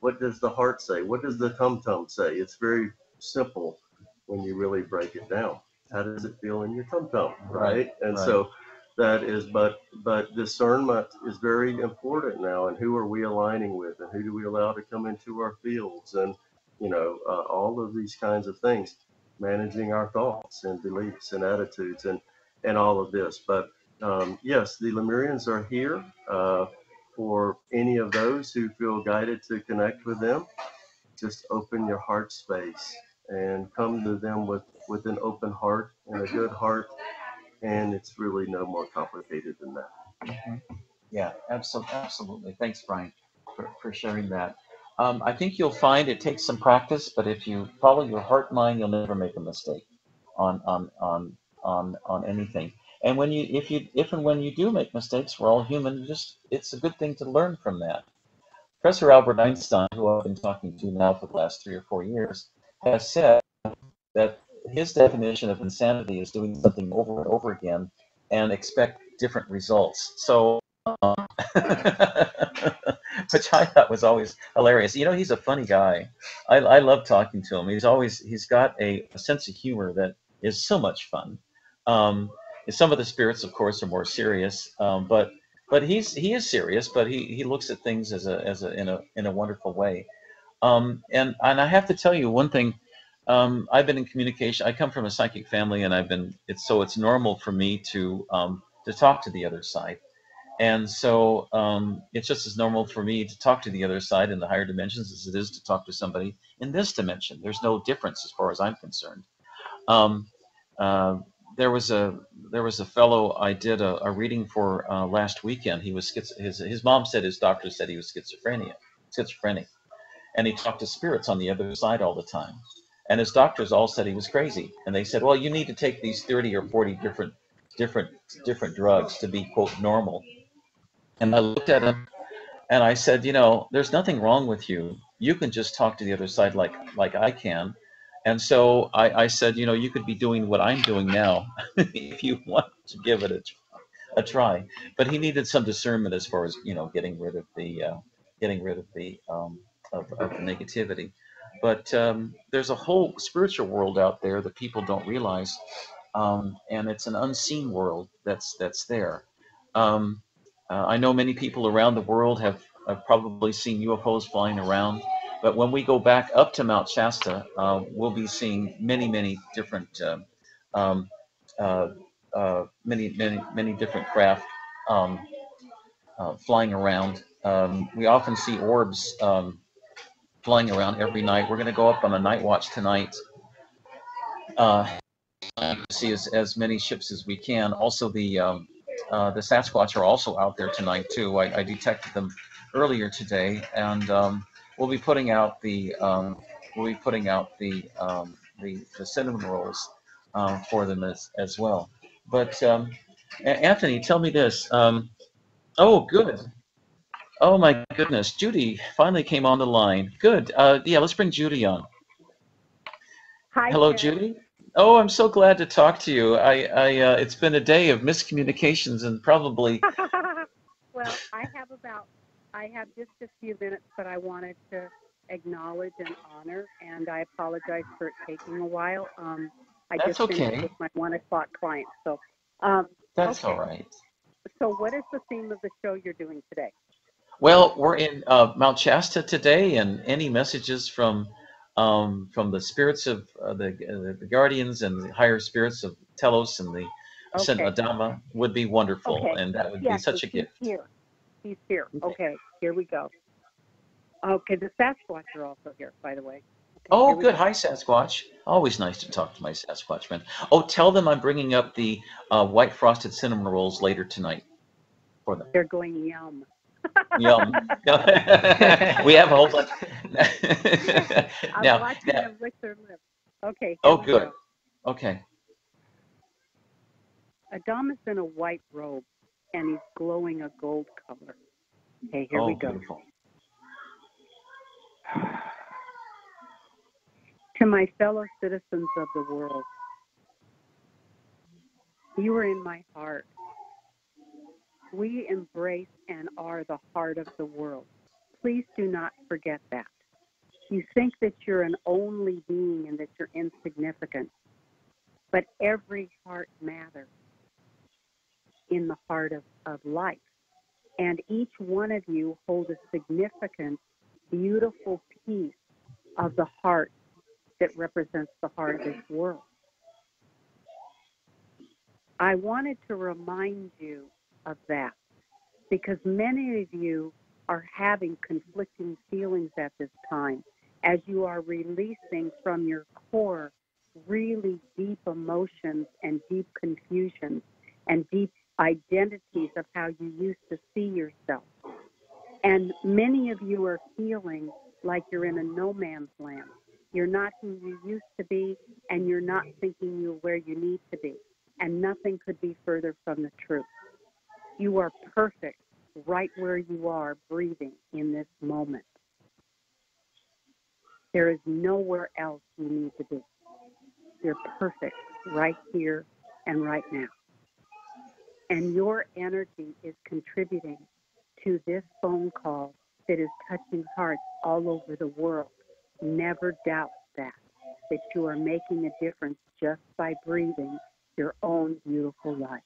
What does the heart say? What does the tum-tum say? It's very simple when you really break it down. How does it feel in your tum-tum, right? And so that is, but discernment is very important now. And who are we aligning with? And who do we allow to come into our fields? And all of these kinds of things, managing our thoughts and beliefs and attitudes and all of this. But yes, the Lemurians are here for any of those who feel guided to connect with them. Just open your heart space and come to them with an open heart and a good heart. And it's really no more complicated than that. Mm-hmm. Yeah, absolutely. Thanks, Brian, for sharing that. I think you'll find it takes some practice, but if you follow your heart mind, you'll never make a mistake on anything. And if and when you do make mistakes, we're all human. It's a good thing to learn from that. Professor Albert Einstein, who I've been talking to now for the last 3 or 4 years, has said that his definition of insanity is doing something over and over again and expect different results. So, which I thought was always hilarious. He's a funny guy. I love talking to him. He's got a sense of humor that is so much fun. Some of the spirits, of course, are more serious, but he is serious, but he looks at things in a wonderful way. And I have to tell you one thing. I've been in communication. I come from a psychic family, and it's normal for me to talk to the other side. And so it's just as normal for me to talk to the other side in the higher dimensions as it is to talk to somebody in this dimension. There's no difference as far as I'm concerned. There was a fellow I did a reading for last weekend. He was his mom said his doctor said he was schizophrenic, and he talked to spirits on the other side all the time. And his doctors all said he was crazy, and they said, well, you need to take these 30 or 40 different drugs to be, quote, normal. And I looked at him and I said, there's nothing wrong with you. You can just talk to the other side like I can. And so I said, you could be doing what I'm doing now if you want to give it a try. But he needed some discernment as far as, getting rid of the negativity. But there's a whole spiritual world out there that people don't realize, and it's an unseen world that's there. I know many people around the world have probably seen UFOs flying around, but when we go back up to Mount Shasta, we'll be seeing many different many different craft flying around. We often see orbs flying around every night. We're going to go up on a night watch tonight. See as many ships as we can. Also, the Sasquatch are also out there tonight too. I detected them earlier today, and we'll be putting out the cinnamon rolls for them as well. But Anthony, tell me this. Oh, good. Oh my goodness, Judy finally came on the line. Good. Yeah, let's bring Judy on. Hi, Hello, Ted. Judy. Oh, I'm so glad to talk to you. It's been a day of miscommunications and probably. Well, I have just a few minutes that I wanted to acknowledge and honor, and I apologize for it taking a while. I That's just finished okay. with my 1 o'clock client, so. That's Okay. all right. So what is the theme of the show you're doing today? Well, we're in Mount Shasta today, and any messages from the spirits of the guardians and the higher spirits of Telos and the Ascent Okay. Adama would be wonderful, Okay. and that would be Yeah, such a he's gift. here. He's here. Okay, here we go. Okay, the Sasquatch are also here, by the way. Okay, Oh, here we good. go. Hi, Sasquatch. Always nice to talk to my Sasquatch friend. Oh, tell them I'm bringing up the white frosted cinnamon rolls later tonight for them. They're going yum. Yum. We have a whole bunch. I'm watching them lick their lips. Okay. Oh, we good. Go. Okay. Adama's in a white robe, and he's glowing a gold color. Okay, here we go. Beautiful. To my fellow citizens of the world, you are in my heart. We embrace and are the heart of the world. Please do not forget that. You think that you're an only being and that you're insignificant, but every heart matters in the heart of life. And each one of you hold a significant, beautiful piece of the heart that represents the heart of this world. I wanted to remind you of that because many of you are having conflicting feelings at this time as you are releasing from your core really deep emotions and deep confusions and deep identities of how you used to see yourself. And many of you are feeling like you're in a no man's land. You're not who you used to be, and you're not thinking you're where you need to be. And nothing could be further from the truth. You are perfect right where you are breathing in this moment. There is nowhere else you need to be. You're perfect right here and right now. And your energy is contributing to this phone call that is touching hearts all over the world. Never doubt that you are making a difference just by breathing your own beautiful life.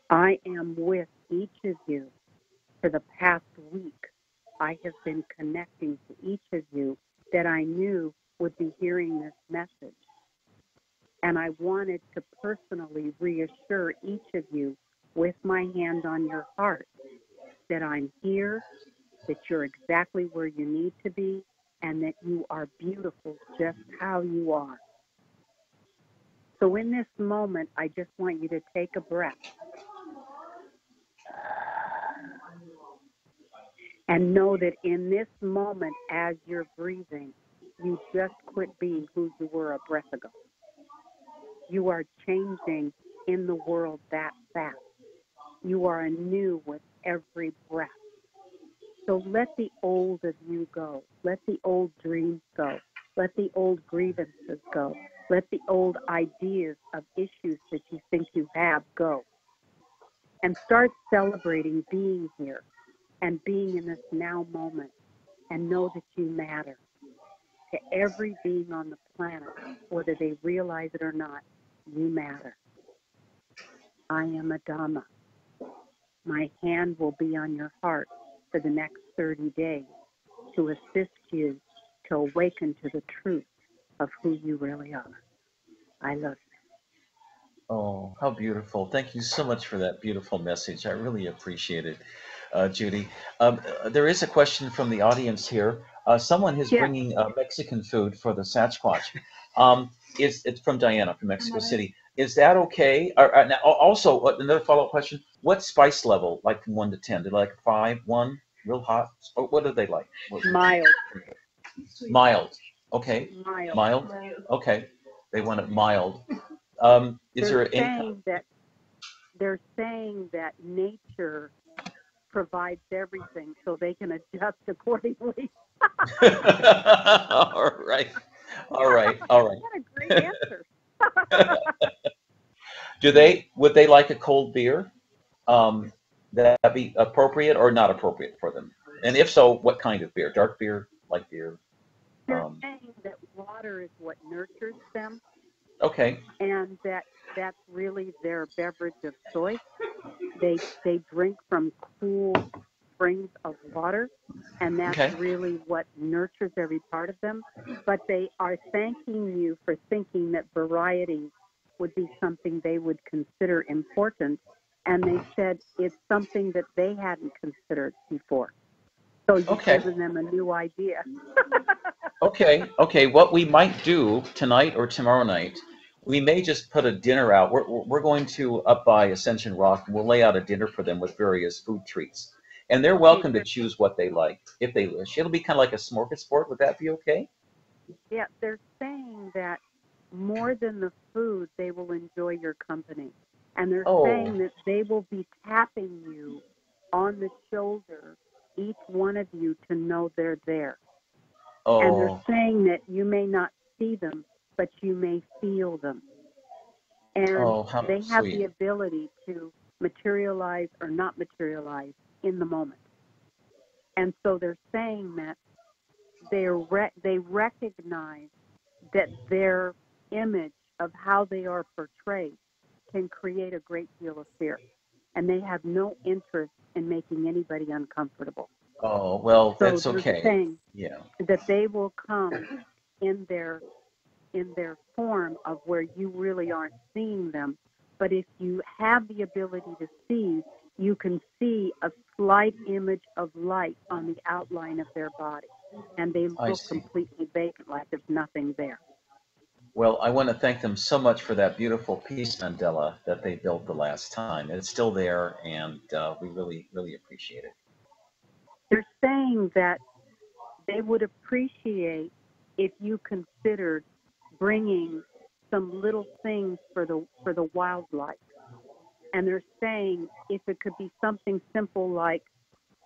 I am with each of you. For the past week, I have been connecting to each of you that I knew would be hearing this message. And I wanted to personally reassure each of you with my hand on your heart that I'm here, that you're exactly where you need to be, and that you are beautiful just how you are. So in this moment, I just want you to take a breath and know that in this moment, as you're breathing, you just quit being who you were a breath ago. You are changing in the world that fast. You are anew with every breath. So let the old of you go. Let the old dreams go. Let the old grievances go. Let the old ideas of issues that you think you have go. And start celebrating being here and being in this now moment, and know that you matter to every being on the planet, whether they realize it or not. You matter. I am Adama. My hand will be on your heart for the next 30 days to assist you to awaken to the truth of who you really are. I love you. Oh, how beautiful. Thank you so much for that beautiful message. I really appreciate it, Judy. There is a question from the audience here. Someone is bringing Mexican food for the Sasquatch. It's from Diana from Mexico City. Is that okay? Now, also, another follow-up question. What spice level, like from 1 to 10? Do they like 5, 1, real hot? Or what do they like? Mild. Mild. Okay. Mild. Mild? Okay. They want it mild. Is there any? They're saying that nature provides everything, so they can adjust accordingly. All right. What a great answer. Would they like a cold beer? That be appropriate or not appropriate for them? And if so, what kind of beer? Dark beer, light beer? They're saying that water is what nurtures them. Okay. And that's really their beverage of choice. They drink from cool springs of water, and that's really what nurtures every part of them. But they are thanking you for thinking that variety would be something they would consider important, and they said it's something that they hadn't considered before. So you've given them a new idea. Okay. What we might do tonight or tomorrow night, we may just put a dinner out. We're going to up by Ascension Rock, and we'll lay out a dinner for them with various food treats. And they're welcome to choose what they like, if they wish. It'll be kind of like a smorgasbord. Would that be okay? Yeah, they're saying that more than the food, they will enjoy your company. And they're saying that they will be tapping you on the shoulder, each one of you, to know they're there. And they're saying that you may not see them, but you may feel them. And they have the ability to materialize or not materialize in the moment. And so they're saying that they recognize that their image of how they are portrayed can create a great deal of fear. And they have no interest in making anybody uncomfortable. Oh, well, So that's okay. they're saying Yeah. that they will come in their form of where you really aren't seeing them. But if you have the ability to see, you can see a slight image of light on the outline of their body. And they look completely vacant, like there's nothing there. Well, I want to thank them so much for that beautiful peace mandala that they built the last time. It's still there, and we really, really appreciate it. They're saying that they would appreciate if you considered bringing some little things for the wildlife. And they're saying if it could be something simple like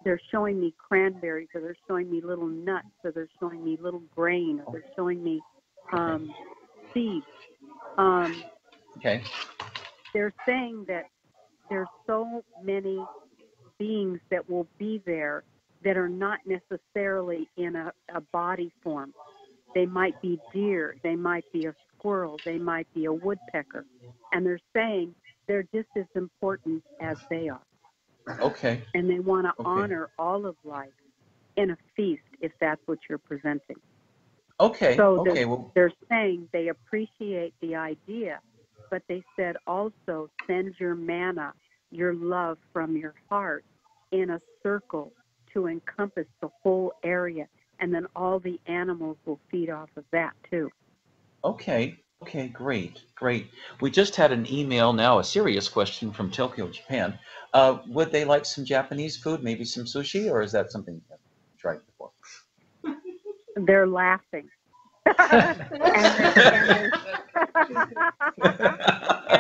they're showing me cranberries, or they're showing me little nuts, or they're showing me little grain, or they're showing me seeds. They're saying that there's so many beings that will be there that are not necessarily in a body form. They might be deer, they might be a squirrel, they might be a woodpecker. And they're saying they're just as important as they are. Okay. And they want to honor all of life in a feast, if that's what you're presenting. Okay. So Well, they're saying they appreciate the idea, but they said also send your manna, your love from your heart in a circle to encompass the whole area, and then all the animals will feed off of that too. Okay, great. We just had an email now, a serious question from Tokyo, Japan. Would they like some Japanese food, maybe some sushi, or is that something you've tried before? They're laughing. and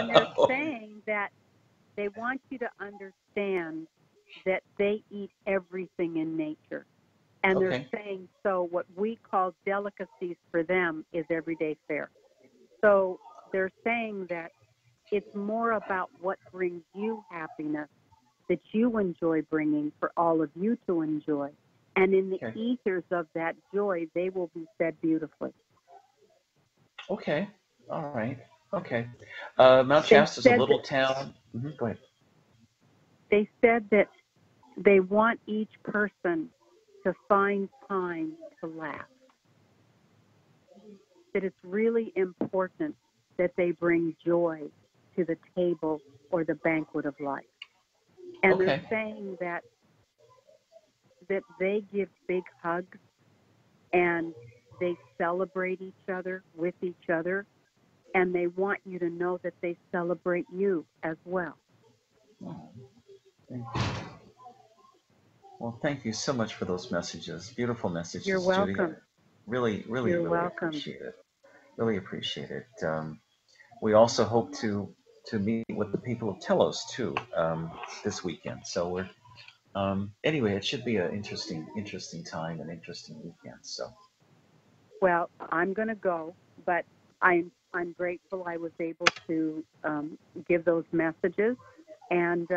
they're saying that they want you to understand that they eat everything in nature. And they're saying, so what we call delicacies for them is everyday fare. So they're saying that it's more about what brings you happiness that you enjoy bringing for all of you to enjoy. And in the ethers of that joy, they will be fed beautifully. Okay, all right, okay. Mount Shasta is a little town. Go ahead. They said that they want each person to find time to laugh. That it's really important that they bring joy to the table or the banquet of life. And they're saying that they give big hugs and they celebrate each other with each other, and they want you to know that they celebrate you as well. Oh, thank you. Well, thank you so much for those messages. Beautiful messages, You're welcome. Judy. Really You're welcome. appreciate it. Really appreciate it. we also hope to meet with the people of Telos too this weekend. So we're anyway, it should be an interesting time and interesting weekend. So. Well, I'm going to go, but I'm grateful I was able to give those messages. And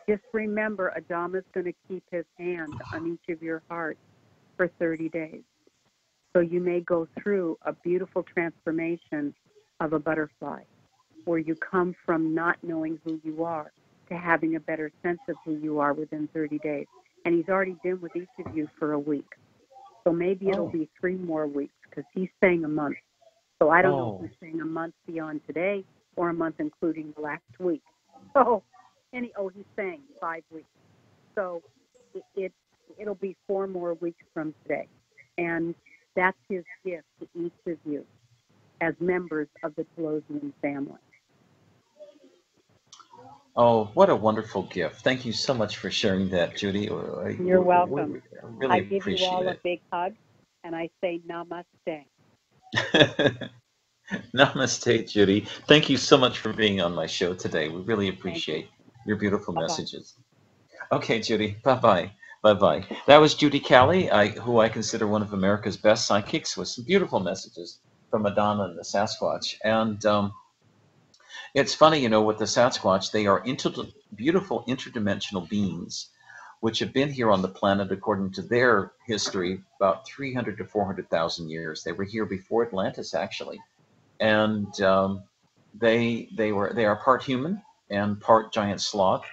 just remember, Adama's going to keep his hand on each of your hearts for 30 days. So you may go through a beautiful transformation of a butterfly, where you come from not knowing who you are to having a better sense of who you are within 30 days. And he's already been with each of you for a week. So maybe it'll be 3 more weeks, because he's saying a month. So I don't know if he's saying a month beyond today or a month including the last week. So, he's saying 5 weeks. So it'll be 4 more weeks from today. And that's his gift to each of you as members of the Telosian family. Oh, what a wonderful gift. Thank you so much for sharing that, Judy. You're welcome. Really I give you all appreciate a big hug, and I say namaste. Namaste, Judy. Thank you so much for being on my show today. We really appreciate your beautiful messages. Okay, Judy. Bye-bye. Bye-bye. That was Judy Callie, who I consider one of America's best psychics, with some beautiful messages from Madonna and the Sasquatch. And it's funny, with the Sasquatch, they are beautiful interdimensional beings which have been here on the planet, according to their history, about 300 to 400,000 years. They were here before Atlantis, actually. And they are part human and part giant sloth.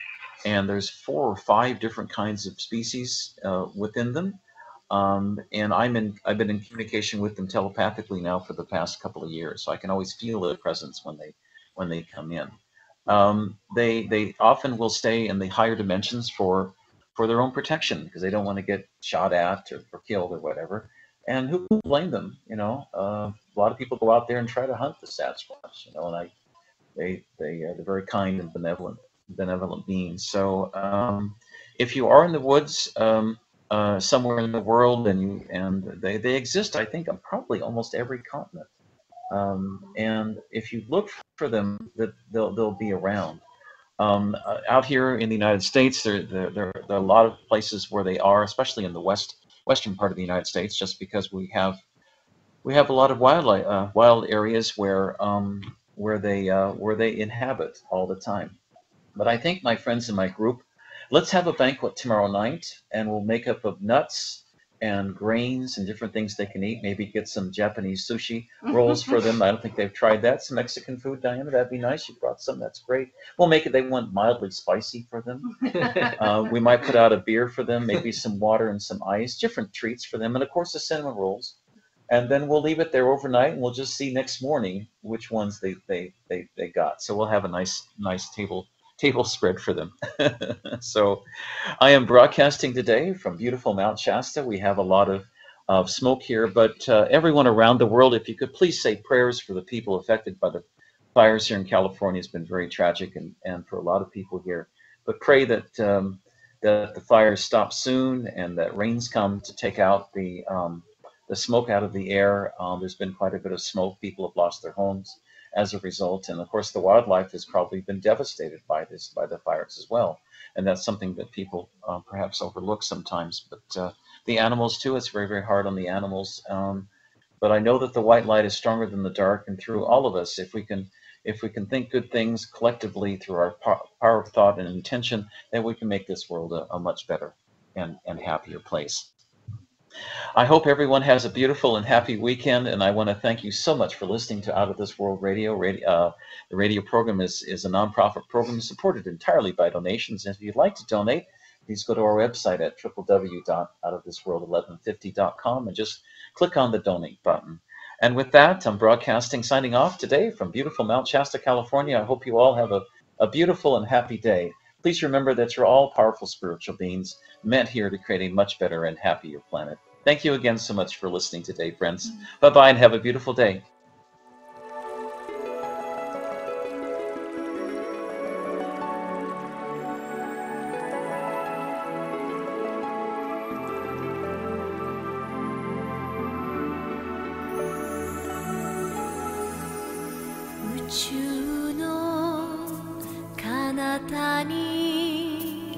And there's 4 or 5 different kinds of species within them. And I've been in communication with them telepathically now for the past couple of years, so I can always feel their presence when they come in. They often will stay in the higher dimensions for their own protection, because they don't want to get shot at or killed or whatever. And who can blame them? A lot of people go out there and try to hunt the Sasquatch, and they're very kind and benevolent beings. So if you are in the woods somewhere in the world, and they exist, I think, on probably almost every continent. And if you look for them, that they'll be around. Out here in the United States, there are a lot of places where they are, especially in the western part of the United States, just because we have a lot of wild areas where they inhabit all the time. But I think, my friends in my group, let's have a banquet tomorrow night, and we'll make up of nuts and grains and different things they can eat. Maybe get some Japanese sushi rolls for them. I don't think they've tried that. Some Mexican food, Diana, that'd be nice. You brought some, that's great. We'll make it, they want mildly spicy for them. We might put out a beer for them, maybe some water and some ice, different treats for them. And of course the cinnamon rolls. And then we'll leave it there overnight, and we'll just see next morning which ones they got. So we'll have a nice table spread for them. So I am broadcasting today from beautiful Mount Shasta. We have a lot of smoke here, but everyone around the world, if you could please say prayers for the people affected by the fires here in California. It's been very tragic, and for a lot of people here. But pray that the fires stop soon, and that rains come to take out the smoke out of the air. There's been quite a bit of smoke. People have lost their homes as a result, and of course the wildlife has probably been devastated by the fires as well, and that's something that people perhaps overlook sometimes. But the animals too, it's very, very hard on the animals. But I know that the white light is stronger than the dark, and through all of us, if we can think good things collectively through our power of thought and intention, then we can make this world a much better and happier place. I hope everyone has a beautiful and happy weekend, and I want to thank you so much for listening to Out of This World Radio. The radio program is a nonprofit program supported entirely by donations. And if you'd like to donate, please go to our website at www.outofthisworld1150.com and just click on the donate button. And with that, I'm signing off today from beautiful Mount Shasta, California. I hope you all have a beautiful and happy day. Please remember that you're all powerful spiritual beings meant here to create a much better and happier planet. Thank you again so much for listening today, friends. Bye-bye, and have a beautiful day. Would you たに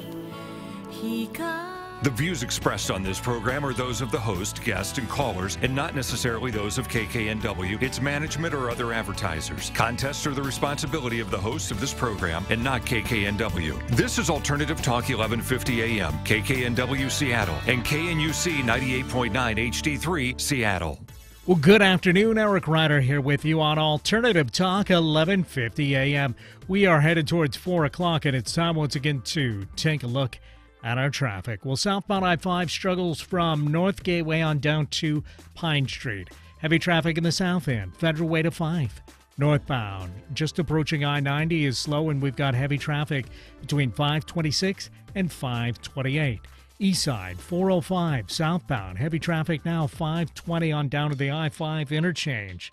光 The views expressed on this program are those of the host, guests, and callers, and not necessarily those of KKNW, its management, or other advertisers. Contests are the responsibility of the host of this program and not KKNW. This is Alternative Talk 1150 AM, KKNW Seattle, and KNUC 98.9 HD3 Seattle. Well, good afternoon. Eric Ryder here with you on Alternative Talk 1150 AM. We are headed towards 4 o'clock, and it's time once again to take a look at our traffic. Well, southbound I-5 struggles from North Gateway on down to Pine Street. Heavy traffic in the south end, Federal Way to 5. Northbound, just approaching I-90 is slow, and we've got heavy traffic between 526 and 528. East side, 405, southbound, heavy traffic now 520 on down to the I-5 interchange.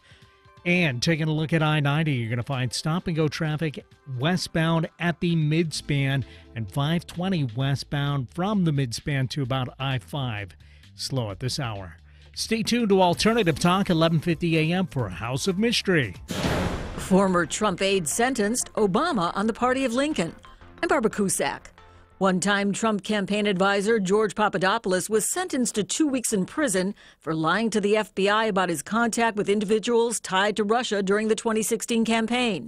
And taking a look at I-90, you're going to find stop-and-go traffic westbound at the midspan and 520 westbound from the midspan to about I-5. Slow at this hour. Stay tuned to Alternative Talk 1150 AM for House of Mystery. Former Trump aide sentenced, Obama on the party of Lincoln. I'm Barbara Cusack. One-time Trump campaign advisor George Papadopoulos was sentenced to 2 weeks in prison for lying to the FBI about his contact with individuals tied to Russia during the 2016 campaign.